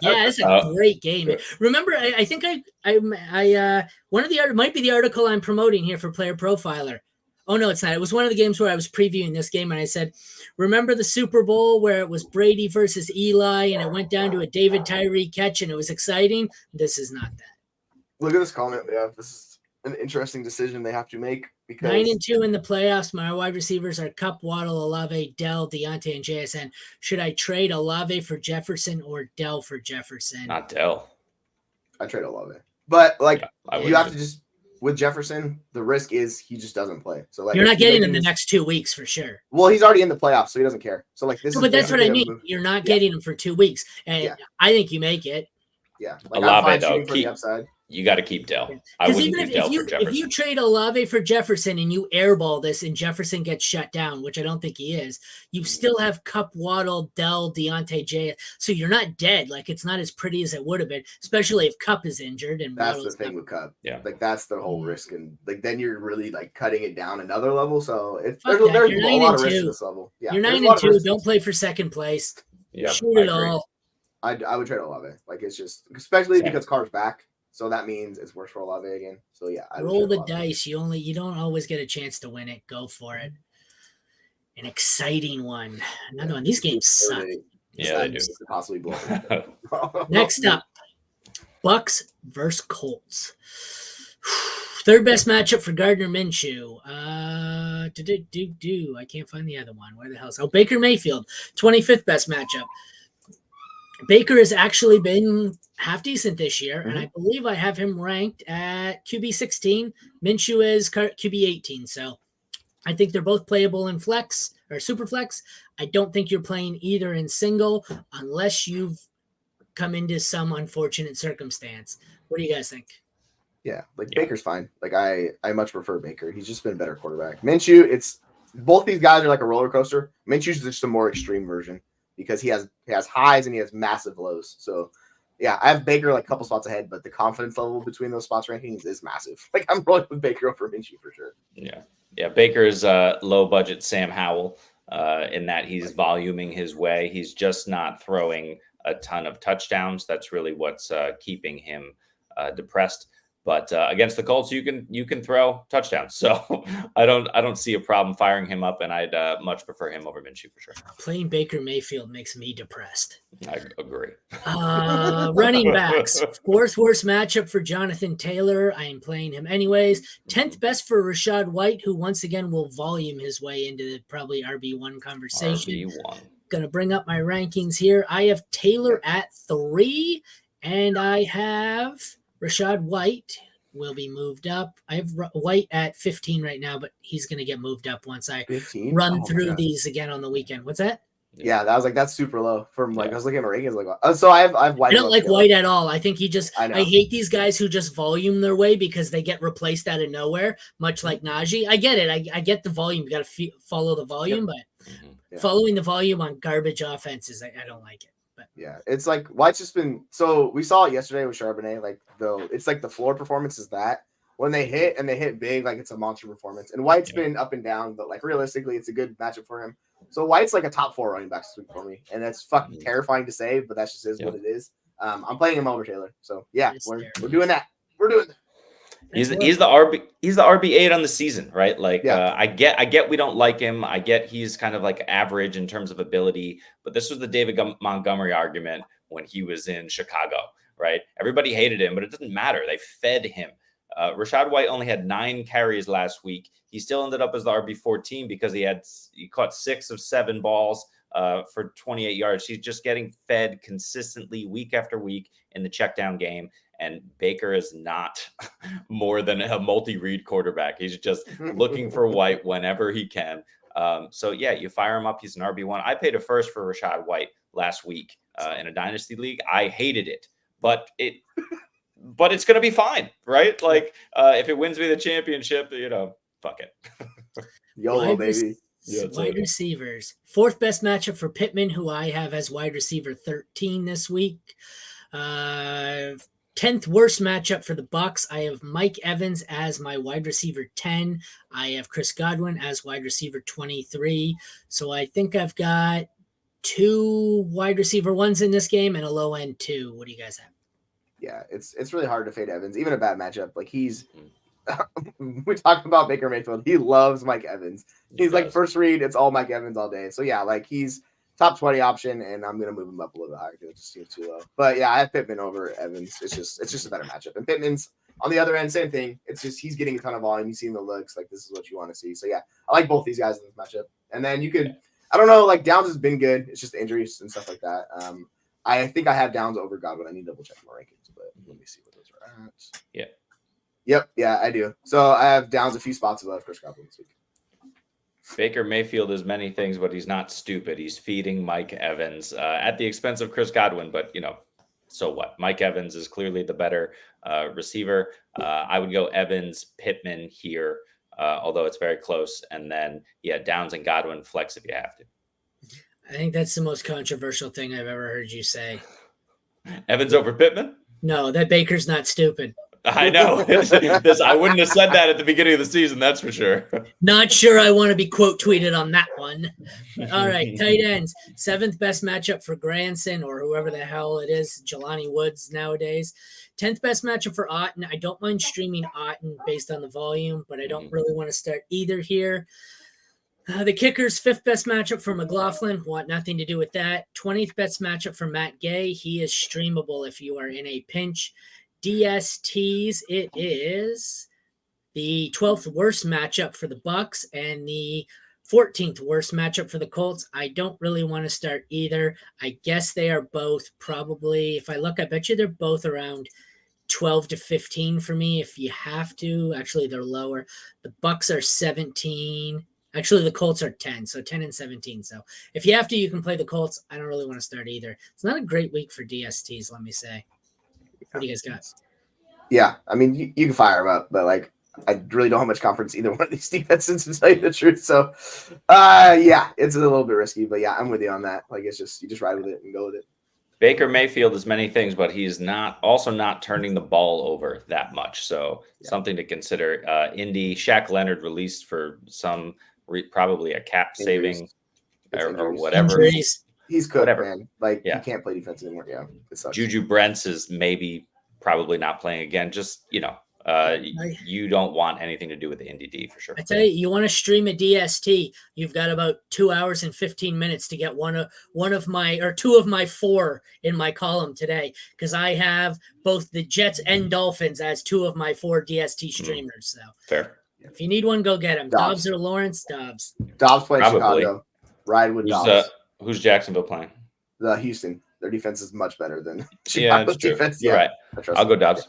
Speaker 1: Yeah, it's a great game. Remember, I think one of the might be the article I'm promoting here for Player Profiler. Oh no, it's not. It was one of the games where I was previewing this game, and I said, "Remember the Super Bowl where it was Brady versus Eli, and it went down to a David Tyree catch, and it was exciting." This is not that.
Speaker 2: Look at this comment. Yeah, this is an interesting decision they have to make because
Speaker 1: 9-2 in the playoffs. My wide receivers are Kupp, Waddle, Olave, Dell, Deontay, and JSN. Should I trade Olave for Jefferson or Dell for Jefferson?
Speaker 3: Not Dell.
Speaker 2: I trade Olave, but like you have
Speaker 3: to
Speaker 2: to just with Jefferson, the risk is he just doesn't play. So like
Speaker 1: you're not getting him the next 2 weeks for sure.
Speaker 2: Well, he's already in the playoffs, so he doesn't care. So like this,
Speaker 1: but that's what I mean. You're not getting him for 2 weeks, and I think you make it.
Speaker 2: Yeah,
Speaker 3: like Olave though. For the upside. You got to keep Dell. I wouldn't keep Dell for Jefferson.
Speaker 1: If you trade Olave for Jefferson and you airball this and Jefferson gets shut down, which I don't think he is, you still have Kupp, Waddle, Dell, Deontay, J. So you're not dead. Like it's not as pretty as it would have been, especially if Kupp is injured. And
Speaker 2: that's the thing with Kupp. Yeah, like that's the whole risk, and like then you're really like cutting it down another level. So it's there's a lot of risk at this level. Yeah,
Speaker 1: you're 9-2. Don't play for second place.
Speaker 3: Yeah,
Speaker 1: shoot it all.
Speaker 2: I would trade Olave. Like it's just especially because Carr's back. So that means it's worse for Olave again. So yeah, I
Speaker 1: roll the dice. You don't always get a chance to win it. Go for it. An exciting one. Another one. These games suck.
Speaker 3: Yeah, they do.
Speaker 2: Possibly blow.
Speaker 1: Next up, Bucks versus Colts. Third best matchup for Gardner Minshew. I can't find the other one. Where the hell is Baker Mayfield? 25th best matchup. Baker has actually been half decent this year, and I believe I have him ranked at QB 16. Minshew is QB 18, so I think they're both playable in flex or super flex. I don't think you're playing either in single unless you've come into some unfortunate circumstance. What do you guys think?
Speaker 2: Yeah, Baker's fine. Like I much prefer Baker. He's just been a better quarterback. Minshew, it's both these guys are like a roller coaster. Minshew's just a more extreme version, because he has highs and he has massive lows. So, yeah, I have Baker like a couple spots ahead, but the confidence level between those spots rankings is massive. Like I'm rolling with Baker over Minshew for sure.
Speaker 3: Yeah. Baker's low budget Sam Howell in that he's voluming his way. He's just not throwing a ton of touchdowns. That's really what's keeping him depressed. But against the Colts, you can throw touchdowns. So I don't see a problem firing him up, and I'd much prefer him over Minshew for sure.
Speaker 1: Playing Baker Mayfield makes me depressed.
Speaker 3: I agree.
Speaker 1: Running backs. Fourth worst matchup for Jonathan Taylor. I am playing him anyways. 10th best for Rachaad White, who once again will volume his way into probably RB1 conversation.
Speaker 3: RB1.
Speaker 1: Going to bring up my rankings here. I have Taylor at 3, and I have Rachaad White will be moved up. I have White at 15 right now, but he's going to get moved up once I
Speaker 2: 15?
Speaker 1: run through these again on the weekend. What's that?
Speaker 2: Yeah, that was that's super low from I was looking at my rankings so I have White.
Speaker 1: I don't like White at all. I think he just I hate these guys who just volume their way because they get replaced out of nowhere, much like Najee. I get it. I get the volume. You got to follow the volume, but following the volume on garbage offenses, I don't like it.
Speaker 2: Yeah, it's like White's just been so we saw it yesterday with Charbonnet. It's like the floor performance is that when they hit and they hit big, like it's a monster performance. And White's been up and down, but like realistically, it's a good matchup for him. So White's like a top 4 running back this week for me, and that's fucking terrifying to say, but that just is what it is. I'm playing him over Taylor, so yeah, we're doing that. We're doing that.
Speaker 3: He's the RB8 on the season, right? Like I get we don't like him. I get he's kind of like average in terms of ability, but this was the David Montgomery argument when he was in Chicago, right? Everybody hated him, but it doesn't matter. They fed him. Rachaad White only had 9 carries last week. He still ended up as the RB14 because he caught 6 of 7 balls for 28 yards. He's just getting fed consistently week after week in the check down game. And Baker is not more than a multi-read quarterback. He's just looking for White whenever he can. So yeah, you fire him up. He's an RB1. I paid a first for Rachaad White last week in a dynasty league. I hated it, but it's going to be fine, right? Like if it wins me the championship, fuck it.
Speaker 2: YOLO, baby.
Speaker 3: Yeah, that's
Speaker 1: Wide
Speaker 3: it.
Speaker 1: receivers. Fourth best matchup for Pittman, who I have as wide receiver 13 this week. 10th worst matchup for the Bucs. I have Mike Evans as my wide receiver 10. I have Chris Godwin as wide receiver 23. So I think I've got 2 wide receiver 1s in this game and a low end 2. What do you guys have?
Speaker 2: Yeah, it's really hard to fade Evans, even a bad matchup. Like we talked about Baker Mayfield. He loves Mike Evans. He's like first read, it's all Mike Evans all day. So yeah, like he's top 20 option, and I'm gonna move him up a little bit higher because it just seems too low. But yeah, I have Pittman over Evans. It's just a better matchup. And Pittman's on the other end, same thing. It's just he's getting a ton of volume. He's seeing the looks, like this is what you want to see. So yeah, I like both these guys in this matchup. And then you could, I don't know, like Downs has been good. It's just injuries and stuff like that. I think I have Downs over Godwin. I need to double check my rankings, but let me see what those are at.
Speaker 3: Yeah.
Speaker 2: Yep. Yeah, I do. So I have Downs a few spots above Chris Godwin this week.
Speaker 3: Baker Mayfield is many things, but he's not stupid. He's feeding Mike Evans at the expense of Chris Godwin. But, so what? Mike Evans is clearly the better receiver. I would go Evans, Pittman here, although it's very close. And then, Downs and Godwin flex if you have to.
Speaker 1: I think that's the most controversial thing I've ever heard you say.
Speaker 3: Evans over Pittman?
Speaker 1: No, that Baker's not stupid.
Speaker 3: I know. I wouldn't have said that at the beginning of the season, that's for sure.
Speaker 1: Not sure I want to be quote tweeted on that one. All right, tight ends. 7th best matchup for Granson or whoever the hell it is, Jelani Woods nowadays. 10th best matchup for Otten. I don't mind streaming Otten based on the volume, but I don't really want to start either here. The kickers, 5th best matchup for McLaughlin. Want nothing to do with that. 20th best matchup for Matt Gay. He is streamable if you are in a pinch. DSTs, it is the 12th worst matchup for the Bucs and the 14th worst matchup for the Colts. I don't really want to start either. I guess they are both probably, if I look, I bet you they're both around 12 to 15 for me if you have to. Actually, they're lower. The Bucs are 17. Actually, the Colts are 10, so 10 and 17. So if you have to, you can play the Colts. I don't really want to start either. It's not a great week for DSTs, let me say. What do you guys got?
Speaker 2: Yeah, I mean, you can fire them up, but like, I really don't have much confidence either one of these defenses to tell you the truth. So, yeah, it's a little bit risky, but yeah, I'm with you on that. Like, it's just you just ride with it and go with it.
Speaker 3: Baker Mayfield is many things, but he's not turning the ball over that much. So something to consider. Indy, Shaq Leonard released for some probably a cap saving or whatever.
Speaker 1: Injuries.
Speaker 2: He's cooked, man. Like, he can't play defense anymore. Yeah, it sucks.
Speaker 3: Juju Brents is probably not playing again. Just, you don't want anything to do with the Indy D for sure.
Speaker 1: I tell you, you want to stream a DST, you've got about 2 hours and 15 minutes to get two of my 4 in my column today, because I have both the Jets and Dolphins as 2 of my 4 DST streamers. So
Speaker 3: fair.
Speaker 1: If you need one, go get him. Dobbs or Lawrence? Dobbs.
Speaker 2: Dobbs playing Chicago. Ride with Dobbs.
Speaker 3: Who's Jacksonville playing?
Speaker 2: The Houston. Their defense is much better than Chicago's defense.
Speaker 3: Yeah, right. I'll go Dobbs.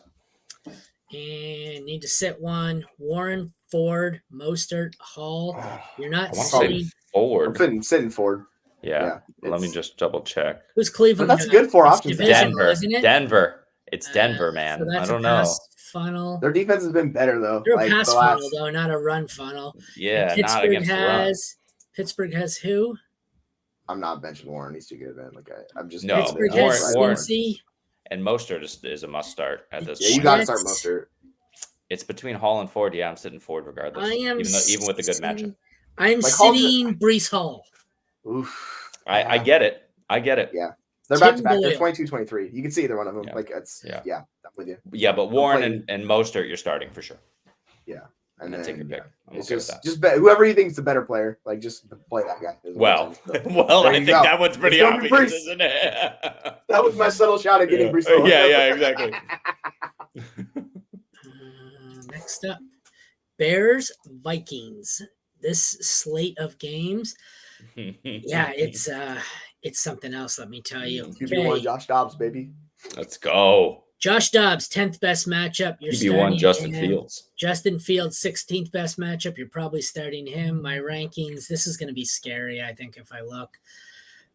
Speaker 1: And need to sit one. Warren, Ford, Mostert, Hall. You're not
Speaker 3: sitting Ford.
Speaker 2: I'm sitting Ford.
Speaker 3: Yeah. Let me just double check.
Speaker 1: Who's Cleveland?
Speaker 2: That's good for options.
Speaker 3: Denver.
Speaker 1: Isn't it?
Speaker 3: Denver. It's Denver, man.
Speaker 1: So
Speaker 3: I don't know.
Speaker 1: Funnel.
Speaker 2: Their defense has been better though.
Speaker 1: They're a pass funnel though, not a run funnel.
Speaker 3: Yeah, not against the run.
Speaker 1: Pittsburgh has who?
Speaker 2: I'm not benching Warren. He's too good, man. Like I'm just
Speaker 1: Pittsburgh has
Speaker 3: Warren and Mostert is a must start at this point.
Speaker 2: You got to start Mostert.
Speaker 3: It's between Hall and Ford. Yeah, I'm sitting Ford regardless. Even with a good matchup.
Speaker 1: I'm sitting Breece Hall.
Speaker 2: Oof.
Speaker 3: I get it.
Speaker 2: Yeah. They're back to back. They're 22-23. You can see either one of them. Yeah. I'm with you.
Speaker 3: Yeah, but Warren and Mostert, you're starting for sure.
Speaker 2: Yeah.
Speaker 3: And then take your pick.
Speaker 2: It's just bet whoever you think is the better player. Like, just play that guy.
Speaker 3: Well, I think that one's pretty obvious, isn't it?
Speaker 2: That was my subtle shot at getting Breece.
Speaker 3: Yeah, exactly.
Speaker 1: Next up, Bears, Vikings. This slate of games. Yeah, it's something else, let me tell you.
Speaker 2: QB1 Josh Dobbs, baby.
Speaker 3: Let's go.
Speaker 1: Josh Dobbs, 10th best matchup. You're
Speaker 3: QB1 Justin Fields.
Speaker 1: Justin Fields, 16th best matchup. You're probably starting him. My rankings, this is going to be scary, I think, if I look.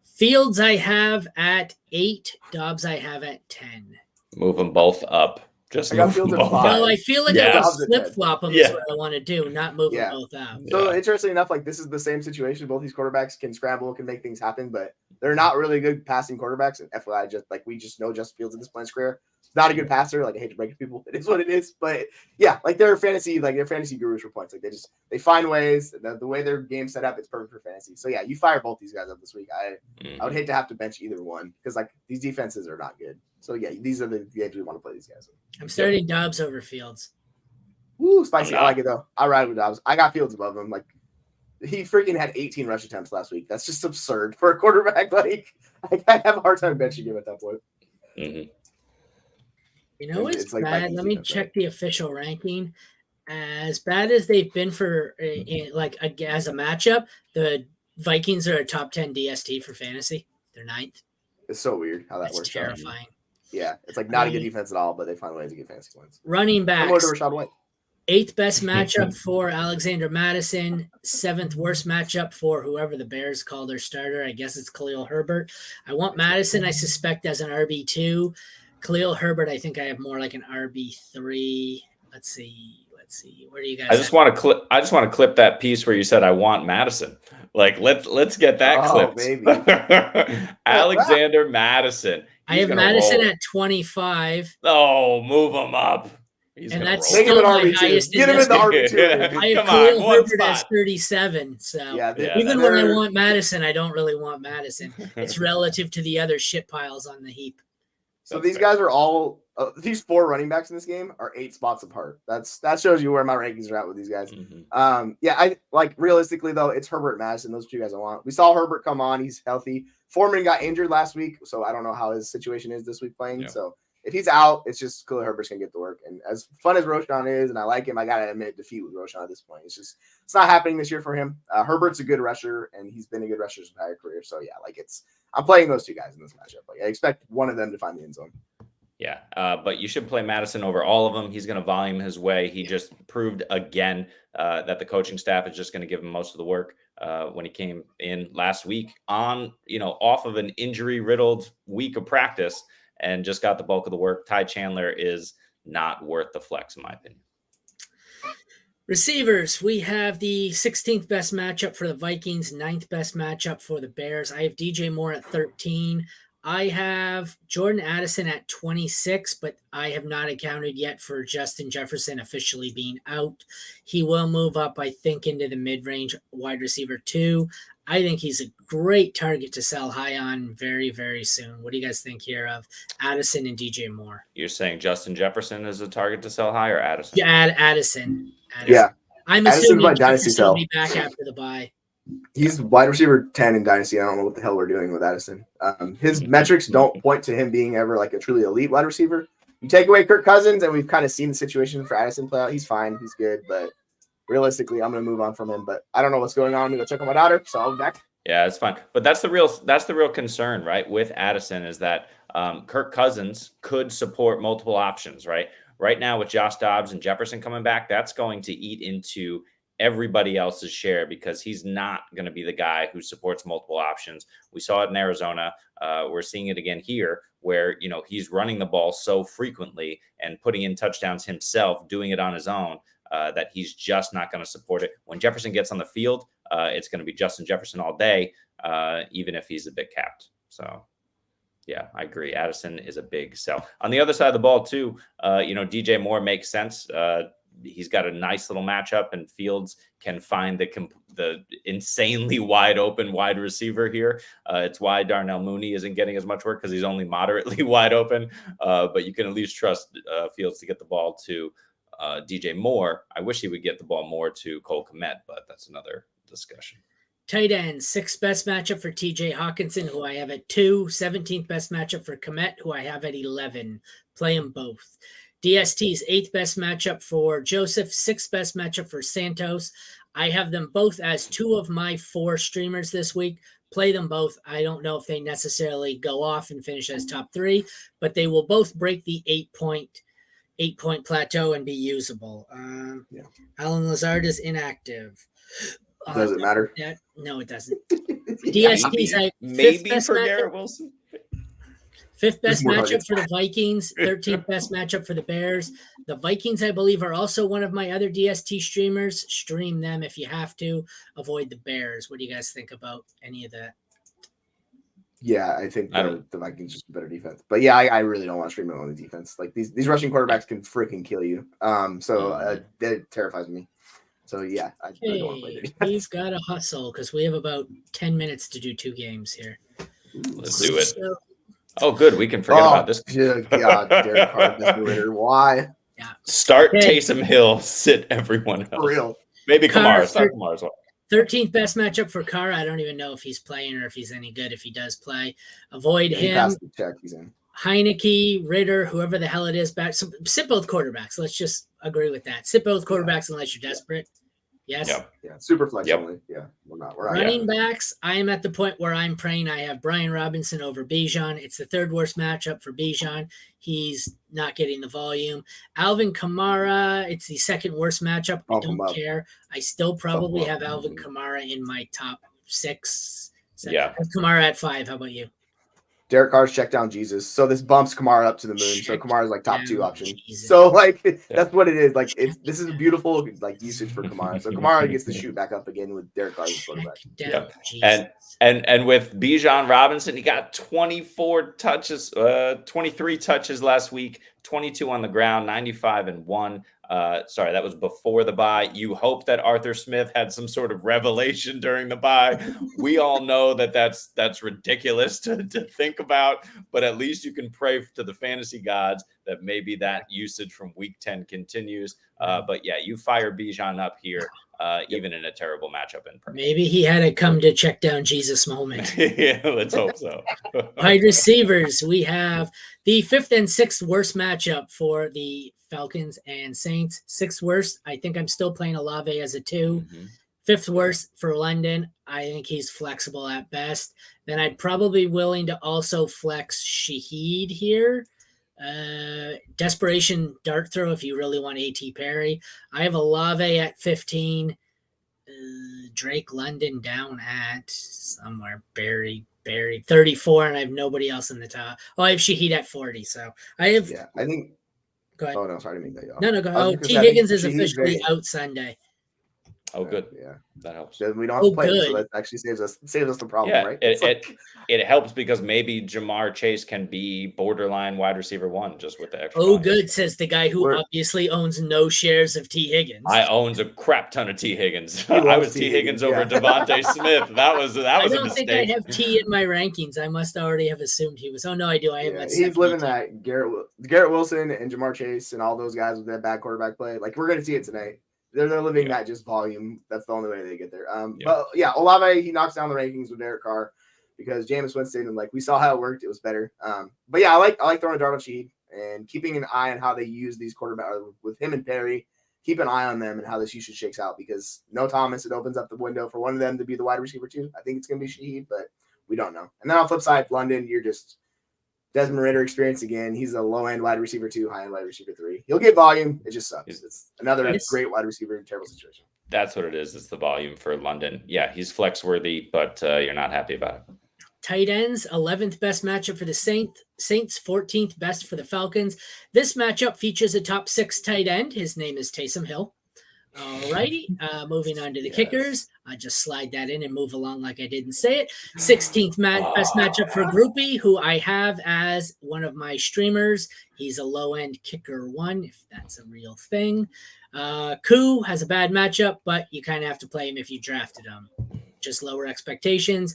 Speaker 1: Fields I have at 8. Dobbs I have at 10.
Speaker 3: Move them both up. Just
Speaker 2: I got
Speaker 3: move
Speaker 2: Fields
Speaker 3: them
Speaker 2: at
Speaker 3: both
Speaker 2: 5.
Speaker 3: out.
Speaker 1: No, I feel like
Speaker 3: Yeah.
Speaker 1: I would
Speaker 2: Opposite
Speaker 1: flip
Speaker 2: head.
Speaker 1: flop them
Speaker 3: Yeah.
Speaker 1: is what I want to do, not move
Speaker 2: Yeah.
Speaker 1: them both out.
Speaker 2: So
Speaker 3: Yeah.
Speaker 2: interestingly enough, like this is the same situation. Both these quarterbacks can scramble, can make things happen, but they're not really good passing quarterbacks. And FYI, we just know Justin Fields at this point in his career. He's not a good passer. Like I hate to break it to people, it is what it is. But yeah, like they're fantasy gurus for points. Like they find ways. The way their game's set up, it's perfect for fantasy. So yeah, you fire both these guys up this week. I would hate to have to bench either one because like these defenses are not good. So yeah, these are the games we want to play these guys.
Speaker 1: I'm starting Dobbs over Fields.
Speaker 2: Woo, spicy. I like it though. I ride with Dobbs. I got Fields above him. Like he freaking had 18 rush attempts last week. That's just absurd for a quarterback. Like I have a hard time benching him at that point.
Speaker 3: Mhm.
Speaker 1: You know what's
Speaker 2: It's like
Speaker 1: bad?
Speaker 2: Vikings
Speaker 1: Let me
Speaker 2: defense,
Speaker 1: check
Speaker 2: right?
Speaker 1: the official ranking. As bad as they've been for as a matchup, the Vikings are a top 10 DST for fantasy. They're 9th.
Speaker 2: It's so weird how that
Speaker 1: That's
Speaker 2: works out.
Speaker 1: terrifying.
Speaker 2: Yeah, it's like not a good defense at all, but they find ways to get fantasy points.
Speaker 1: Running
Speaker 2: Similar to
Speaker 1: backs,
Speaker 2: Rashad White.
Speaker 1: 8th best matchup for Alexander Madison, 7th worst matchup for whoever the Bears call their starter. I guess it's Khalil Herbert. I want Madison, I suspect, as an RB2. Khalil Herbert, I think I have more like an RB3. Let's see. Where do you guys?
Speaker 3: I just want to clip that piece where you said I want Madison. Like let's get that clipped.
Speaker 2: Maybe.
Speaker 3: Alexander Madison.
Speaker 1: I have Madison at 25.
Speaker 3: Oh, move him up. He's
Speaker 1: And
Speaker 3: gonna
Speaker 1: that's
Speaker 3: roll.
Speaker 2: Make him
Speaker 1: still
Speaker 2: an
Speaker 1: my
Speaker 2: RB2.
Speaker 1: highest
Speaker 2: Get him in the RB2.
Speaker 1: I have
Speaker 3: Come
Speaker 1: Khalil
Speaker 3: on, one
Speaker 1: Herbert as
Speaker 3: spot.
Speaker 1: 37. So
Speaker 2: Yeah,
Speaker 1: even when I want Madison, I don't really want Madison. It's relative to the other shit piles on the heap.
Speaker 2: So
Speaker 3: That's
Speaker 2: these
Speaker 3: fair.
Speaker 2: guys are all these 4 running backs in this game are 8 spots apart. That shows you where my rankings are at with these guys. Yeah, I like realistically though, it's Herbert and Madison. Those 2 guys I want. We saw Herbert come on. He's healthy. Foreman got injured last week, so I don't know how his situation is this week playing.
Speaker 3: Yeah.
Speaker 2: So if he's out, it's just Khalil Herbert's gonna get the work. And as fun as Roshan is, and I like him, I gotta admit defeat with Roshan at this point. It's not happening this year for him. Herbert's a good rusher, and he's been a good rusher his entire career. So yeah, like I'm playing those 2 guys in this matchup. Like I expect one of them to find the end zone.
Speaker 3: Yeah, but you should play Madison over all of them. He's going to volume his way. He just proved again that the coaching staff is just going to give him most of the work when he came in last week on, off of an injury-riddled week of practice and just got the bulk of the work. Ty Chandler is not worth the flex, in my opinion.
Speaker 1: Receivers, we have the 16th best matchup for the Vikings, 9th best matchup for the Bears. I have DJ Moore at 13. I have Jordan Addison at 26, but I have not accounted yet for Justin Jefferson officially being out. He will move up, I think, into the mid-range wide receiver 2. I think he's a great target to sell high on very, very soon. What do you guys think here of Addison and DJ Moore?
Speaker 3: You're saying Justin Jefferson is a target to sell high or Addison?
Speaker 1: Yeah, Addison.
Speaker 2: Yeah.
Speaker 1: I'm
Speaker 2: Addison's
Speaker 1: assuming
Speaker 2: my dynasty
Speaker 1: Jefferson will
Speaker 2: sell.
Speaker 1: be back after the bye.
Speaker 2: He's wide receiver 10 in Dynasty. I don't know what the hell we're doing with Addison. His metrics don't point to him being ever like a truly elite wide receiver. You take away Kirk Cousins, and we've kind of seen the situation for Addison play out. He's fine. He's good. But realistically, I'm going to move on from him. But I don't know what's going on. I'm going to go check on my daughter. So I'll be back.
Speaker 3: Yeah, it's fine. But that's the real concern, right? With Addison is that Kirk Cousins could support multiple options, right? Right now with Josh Dobbs and Jefferson coming back, that's going to eat into everybody else's share because he's not going to be the guy who supports multiple options. We saw it in Arizona. We're seeing it again here where, he's running the ball so frequently and putting in touchdowns himself, doing it on his own, that he's just not going to support it. When Jefferson gets on the field, it's going to be Justin Jefferson all day, even if he's a bit capped. So yeah, I agree. Addison is a big sell. On the other side of the ball too, DJ Moore makes sense. He's got a nice little matchup, and Fields can find the insanely wide open wide receiver here. It's why Darnell Mooney isn't getting as much work because he's only moderately wide open. But you can at least trust Fields to get the ball to DJ Moore. I wish he would get the ball more to Cole Kmet, but that's another discussion.
Speaker 1: Tight end, 6th best matchup for TJ Hawkinson, who I have at 2. 17th best matchup for Kmet, who I have at 11. Play them both. DST's 8th best matchup for Joseph, 6th best matchup for Santos. I have them both as 2 of my 4 streamers this week. Play them both. I don't know if they necessarily go off and finish as top 3, but they will both break the 8-point plateau and be usable. Alan Lazard is inactive.
Speaker 2: Does it matter?
Speaker 1: No, it doesn't. DST's
Speaker 3: maybe for Garrett Wilson.
Speaker 1: Fifth
Speaker 2: Just
Speaker 1: best
Speaker 2: more
Speaker 1: matchup
Speaker 2: targets.
Speaker 1: for the Vikings. 13th best matchup for the Bears. The Vikings, I believe, are also one of my other DST streamers. Stream them if you have to. Avoid the Bears. What do you guys think about any of that?
Speaker 2: Yeah, I think
Speaker 3: I don't-
Speaker 2: the Vikings just a better defense. But yeah, I really don't want to stream it on the defense. Like these rushing quarterbacks can freaking kill you. That terrifies me. So yeah, I really don't want to play their
Speaker 1: Hey,
Speaker 2: defense.
Speaker 1: we've got to hustle because we have about 10 minutes to do 2 games here.
Speaker 3: Let's do it.
Speaker 1: So,
Speaker 3: Oh, good. We can forget about this.
Speaker 2: God, Derek Carr, best winner. Why?
Speaker 3: Start
Speaker 1: Okay.
Speaker 3: Taysom Hill, sit everyone else.
Speaker 2: For real.
Speaker 3: Maybe
Speaker 1: Carr,
Speaker 3: Kamara. Start Kamara as well.
Speaker 1: 13th best matchup for Carr. I don't even know if he's playing or if he's any good if he does play. Avoid
Speaker 2: He
Speaker 1: him.
Speaker 2: passed the check. He's in.
Speaker 1: Heineke, Ritter, whoever the hell it is, back. So sit both quarterbacks. Let's just agree with that. Sit both quarterbacks unless you're desperate. Yes.
Speaker 3: Yep.
Speaker 2: Yeah, super flex
Speaker 3: Yep.
Speaker 2: only. Yeah, we're not.
Speaker 1: Running backs, I am at the point where I'm praying I have Brian Robinson over Bijan. It's the third worst matchup for Bijan. He's not getting the volume. Alvin Kamara, it's the second worst matchup. I
Speaker 2: Bump him
Speaker 1: don't
Speaker 2: up.
Speaker 1: care. I still probably
Speaker 2: Bump him
Speaker 1: have
Speaker 2: up.
Speaker 1: Alvin Kamara in my top 6.
Speaker 3: Yeah.
Speaker 1: I have Kamara at 5. How about you?
Speaker 2: Derek Carr's check down Jesus. So this bumps Kamara up to the moon. So
Speaker 1: Check
Speaker 2: Kamara's like top 2
Speaker 1: down
Speaker 2: option.
Speaker 1: Jesus.
Speaker 2: So like that's what it is. Like this is a beautiful like usage for Kamara. So Kamara gets to shoot back up again with Derek Carr as quarterback.
Speaker 1: Down,
Speaker 3: Yep.
Speaker 1: Jesus.
Speaker 3: And with Bijan Robinson, he got 24 touches, 23 touches last week, 22 on the ground, 95 and 1. Sorry, that was before the bye. You hope that Arthur Smith had some sort of revelation during the bye. We all know that that's ridiculous to think about, but at least you can pray to the fantasy gods that maybe that usage from week 10 continues. But yeah, you fire Bijan up here, even in a terrible matchup in person.
Speaker 1: Maybe he had a come to check down Jesus moment.
Speaker 3: Yeah, let's hope so.
Speaker 1: Wide receivers, we have the 5th and 6th worst matchup for the Falcons and Saints. 6th worst, I think I'm still playing Olave as a 2.
Speaker 3: Mhm.
Speaker 1: 5th worst for London, I think he's flexible at best. Then I'd probably be willing to also flex Shaheed here. Desperation dart throw if you really want A.T. Perry. I have Olave at 15. Drake London down at somewhere buried 34, and I have nobody else in the top. I have Shaheed at 40. So I have.
Speaker 2: Yeah, I think.
Speaker 1: Go ahead.
Speaker 2: Oh no, sorry to make that. Y'all.
Speaker 1: No, go.
Speaker 2: I was
Speaker 1: Oh,
Speaker 2: gonna
Speaker 1: T.
Speaker 2: say, I think
Speaker 1: Higgins is
Speaker 2: Shaheed's
Speaker 1: officially
Speaker 2: very-
Speaker 1: out Sunday.
Speaker 3: Oh, good.
Speaker 2: Yeah,
Speaker 3: That helps.
Speaker 2: then we don't have to play him,
Speaker 1: good.
Speaker 2: so that actually saves us the problem,
Speaker 3: Yeah,
Speaker 2: right?
Speaker 3: it helps because maybe Jamar Chase can be borderline wide receiver 1 just with the extra.
Speaker 1: Oh,
Speaker 3: volume.
Speaker 1: good, says the guy who
Speaker 2: We're-
Speaker 1: obviously owns no shares of T. Higgins.
Speaker 3: I owns a crap ton of T. Higgins.
Speaker 2: He
Speaker 3: I
Speaker 2: loves
Speaker 3: was
Speaker 2: T.
Speaker 3: T. Higgins
Speaker 2: Higgins,
Speaker 3: over
Speaker 2: yeah.
Speaker 3: Devontae Smith. That was
Speaker 1: I
Speaker 3: a
Speaker 1: don't think I
Speaker 3: mistake.
Speaker 1: have T in my rankings. I must already have assumed he was. Oh no, I do. I have him at
Speaker 2: He's living
Speaker 1: 72.
Speaker 2: that Garrett Wilson and Jamar Chase and all those guys with that bad quarterback play. Like we're gonna see it tonight. They're living that just volume. That's the only way they get there. But yeah, Olave, he knocks down the rankings with Derek Carr because Jameis Winston, and like we saw how it worked, it was better. But yeah, I like throwing a dart on Shaheed and keeping an eye on how they use these quarterbacks with him and Perry. Keep an eye on them and how this usage shakes out because no Thomas, it opens up the window for one of them to be the wide receiver 2. I think it's gonna be Shaheed, but we don't know. And then on the flip side, London, you're just Desmond Ritter experience again. He's a low-end wide receiver 2, high-end wide receiver 3. He'll get volume. It just sucks. It's another great wide receiver, terrible situation.
Speaker 3: That's what it is. It's the volume for London. Yeah, he's flex worthy, but you're not happy about it.
Speaker 1: Tight ends, 11th best matchup for the Saints, 14th best for the Falcons. This matchup features a top 6 tight end. His name is Taysom Hill. All righty. Moving on to the kickers. I just slide that in and move along like I didn't say it. 16th best matchup for Groupie, who I have as one of my streamers. He's a low-end kicker 1, if that's a real thing. Koo has a bad matchup, but you kind of have to play him if you drafted him. Just lower expectations.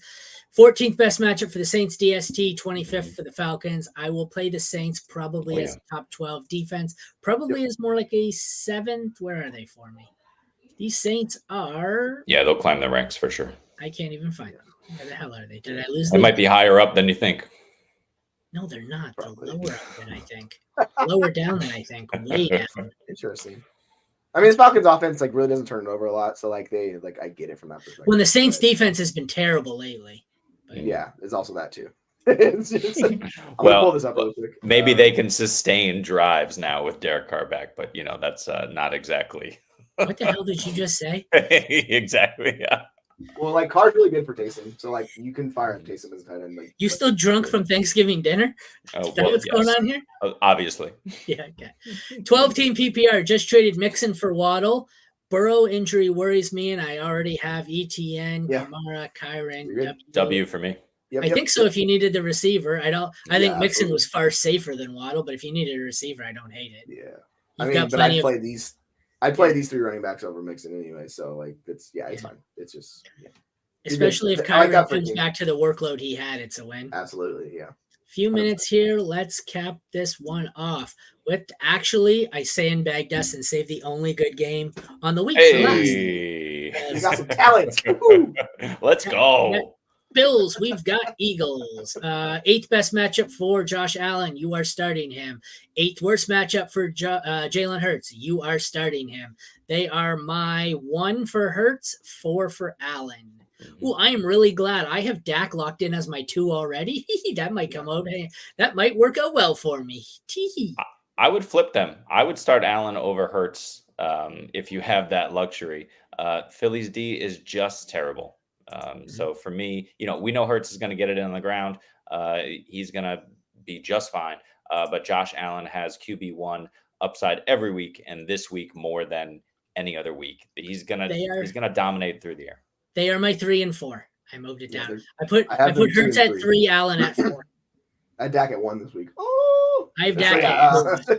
Speaker 1: 14th best matchup for the Saints, DST. 25th for the Falcons. I will play the Saints probably as a top 12 defense. Probably is more like a 7th. Where are they for me? These Saints are...
Speaker 3: Yeah, they'll climb the ranks for sure.
Speaker 1: I can't even find them. Where the hell are they? Did I lose
Speaker 3: They
Speaker 1: them?
Speaker 3: might be higher up than you think.
Speaker 1: No, they're not. They're lower up than I think. Lower down than I think. Way down.
Speaker 2: Interesting. I mean, this Falcons offense like really doesn't turn it over a lot, so like I get it from that perspective.
Speaker 1: When the Saints defense has been terrible lately.
Speaker 2: But yeah, it's also that too. It's just, I'm gonna pull this up real quick.
Speaker 3: Maybe they can sustain drives now with Derek Carr back, but that's not exactly.
Speaker 1: What the hell did you just say?
Speaker 3: Exactly. Yeah.
Speaker 2: Well, like Carr's really good for Taysom, so like you can fire up Taysom as a tight end. Like
Speaker 1: You still drunk from Thanksgiving dinner?
Speaker 3: Oh,
Speaker 1: Is that what's going on here?
Speaker 3: Obviously.
Speaker 1: Yeah, okay. 12-team PPR just traded Mixon for Waddle. Burrow injury worries me, and I already have ETN,
Speaker 2: Yeah.
Speaker 1: Kamara, Kyron,
Speaker 2: You're good.
Speaker 3: W for me.
Speaker 2: Yep,
Speaker 1: I think so. If you needed the receiver, I think
Speaker 2: Yeah,
Speaker 1: Mixon
Speaker 2: absolutely.
Speaker 1: was far safer than Waddle, but if you needed a receiver, I don't hate it.
Speaker 2: Yeah,
Speaker 1: You've
Speaker 2: I
Speaker 1: got
Speaker 2: mean, but
Speaker 1: plenty
Speaker 2: I'd
Speaker 1: of
Speaker 2: play these. I'd play these 3 running backs over Mixon anyway. So like, it's fine. It's just
Speaker 1: especially if
Speaker 2: I like
Speaker 1: Kyron
Speaker 2: that for
Speaker 1: comes
Speaker 2: team.
Speaker 1: back to the workload he had, it's a win.
Speaker 2: Absolutely, yeah.
Speaker 1: Few minutes here. Let's cap this one off with actually I sandbagged us and saved the only good game on the week for last.
Speaker 3: Hey.
Speaker 2: You got some talent. Woo!
Speaker 3: Let's go.
Speaker 1: Bills, we've got Eagles. 8th best matchup for Josh Allen. You are starting him. 8th worst matchup for Jalen Hurts. You are starting him. They are my 1 for Hurts, 4 for Allen. Ooh, I am really glad I have Dak locked in as my 2 already. That might come out. That might work out well for me.
Speaker 3: I would flip them. I would start Allen over Hurts if you have that luxury. Philly's D is just terrible. So for me, we know Hurts is going to get it on the ground. He's going to be just fine. But Josh Allen has QB1 upside every week, and this week more than any other week. He's gonna dominate through the air.
Speaker 1: They are my 3 and 4. I moved it down.
Speaker 2: I
Speaker 1: I put Hurts at 3, Allen at 4.
Speaker 2: I had Dak at 1 this week. Oh,
Speaker 1: I have Dak at 2.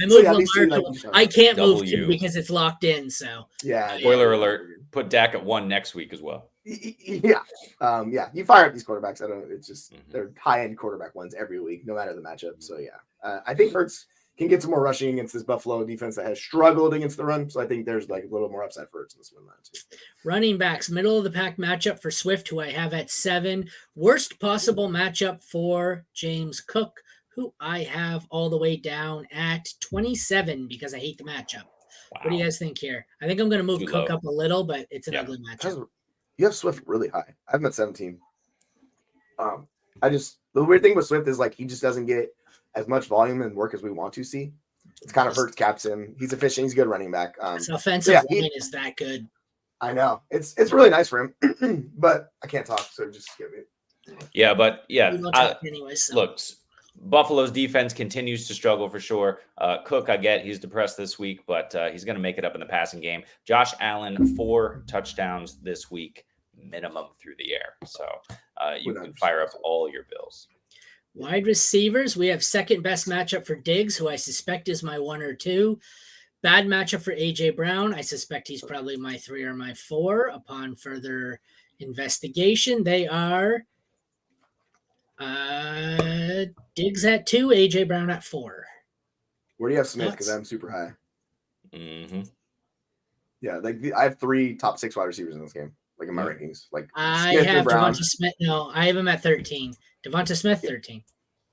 Speaker 1: I moved Lamar. I can't move 2 because it's locked in. So
Speaker 2: yeah.
Speaker 3: Spoiler alert: put Dak at 1 next week as well.
Speaker 2: Yeah. You fire up these quarterbacks. It's just they're high-end quarterback ones every week, no matter the matchup. So yeah, I think Hurts can get some more rushing against this Buffalo defense that has struggled against the run. So I think there's like a little more upside for Hurts in this one too.
Speaker 1: Running backs, middle of the pack matchup for Swift, who I have at 7. Worst possible matchup for James Cook, who I have all the way down at 27 because I hate the matchup. Wow. What do you guys think here? I think I'm going to move Cook up a little, but it's an ugly matchup.
Speaker 2: You have Swift really high. I have him at 17. The weird thing with Swift is like he just doesn't get as much volume and work as we want to see. It's kind of Hurts caps him. He's efficient. He's a good running back.
Speaker 1: His offensive line is that good.
Speaker 2: I know. It's really nice for him, but I can't talk, so just give it.
Speaker 3: Yeah, but
Speaker 1: anyway, so.
Speaker 3: Look, Buffalo's defense continues to struggle for sure. Cook, I get he's depressed this week, but he's going to make it up in the passing game. Josh Allen, 4 touchdowns this week, minimum through the air. So you can fire up all your Bills.
Speaker 1: Wide receivers, we have second best matchup for Diggs, who I suspect is my 1 or 2. Bad matchup for A.J. Brown. I suspect he's probably my 3 or my 4 upon further investigation. They are Diggs at 2, A.J. Brown at 4.
Speaker 2: Where do you have Smith? Because I'm super high.
Speaker 3: Mm-hmm.
Speaker 2: Yeah, I have 3 top 6 wide receivers in this game, like in my rankings. Like
Speaker 1: I have Devonta Smith. No, I have him at 13. Devonta Smith, 13.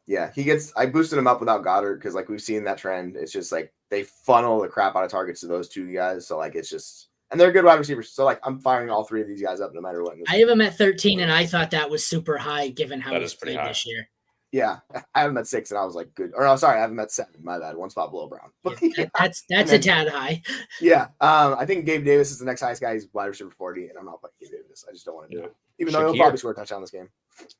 Speaker 2: Yeah, I boosted him up without Goddard because like we've seen that trend. It's just like they funnel the crap out of targets to those 2 guys. So like it's just, and they're good wide receivers. So like I'm firing all 3 of these guys up no matter what.
Speaker 1: I have him at 13, and I thought that was super high given how he's played this year.
Speaker 2: Yeah, I have him at 6, and I was like, good. Or no, sorry, I have him at 7. My bad, 1 spot below Brown.
Speaker 1: Yeah, that's a tad high.
Speaker 2: Yeah, I think Gabe Davis is the next highest guy. He's wide receiver 40, and I'm not playing Gabe Davis. I just don't want to do it, even though he'll probably score a touchdown this game.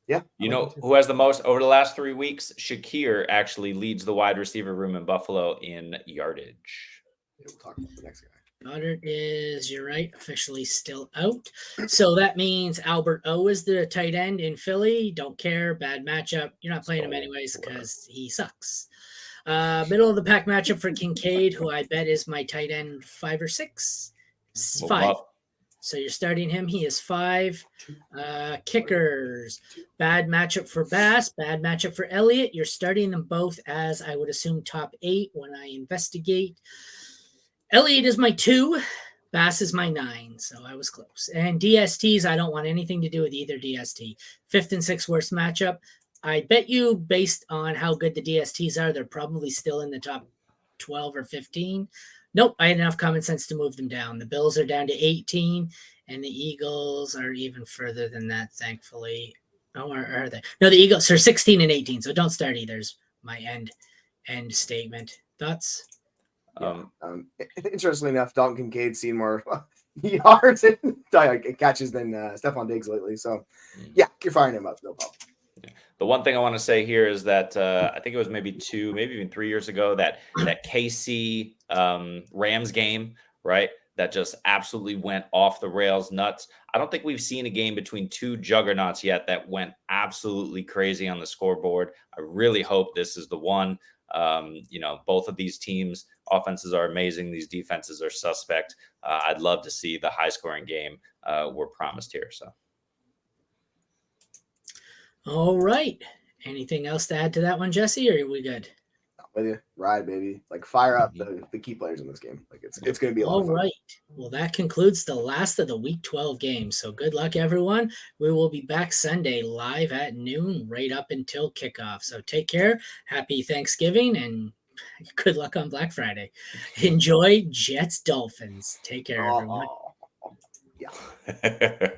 Speaker 2: Yeah,
Speaker 3: you know who has the most over the last 3 weeks? Shakir actually leads the wide receiver room in Buffalo in yardage.
Speaker 2: Yeah, we'll talk about the next guy.
Speaker 1: Goddard is, you're right, officially still out. So that means Albert O is the tight end in Philly. Don't care. Bad matchup. You're not playing him anyways because he sucks. Middle of the pack matchup for Kincaid, who I bet is my tight end 5 or 6. 5. So you're starting him. He is 5. Kickers. Bad matchup for Bass. Bad matchup for Elliott. You're starting them both as I would assume top 8 when I investigate. Elliott is my 2. Bass is my 9. So I was close. And DSTs, I don't want anything to do with either DST. 5th and 6th worst matchup. I bet you based on how good the DSTs are, they're probably still in the top 12 or 15. Nope, I had enough common sense to move them down. The Bills are down to 18, and the Eagles are even further than that, thankfully. Oh, are they? No, the Eagles are 16 and 18, so don't start either is my end statement. Thoughts?
Speaker 2: Interestingly enough, Dalton Kincaid's seen more yards and catches than Stephon Diggs lately. So, yeah, you're firing him up. No problem.
Speaker 3: The one thing I want to say here is that I think it was maybe 2, maybe even 3 years ago that KC Rams game, right? That just absolutely went off the rails nuts. I don't think we've seen a game between two juggernauts yet that went absolutely crazy on the scoreboard. I really hope this is the one. Both of these teams' offenses are amazing. These defenses are suspect. I'd love to see the high-scoring game we're promised here. So.
Speaker 1: All right. Anything else to add to that one, Jesse, or are we good?
Speaker 2: With you, ride, baby. Like fire up the key players in this game. Like it's going to be a lot
Speaker 1: All
Speaker 2: of fun.
Speaker 1: right. Well, that concludes the last of the Week 12 games. So good luck, everyone. We will be back Sunday live at noon, right up until kickoff. So take care. Happy Thanksgiving and good luck on Black Friday. Enjoy Jets Dolphins. Take care, everyone.
Speaker 2: Yeah.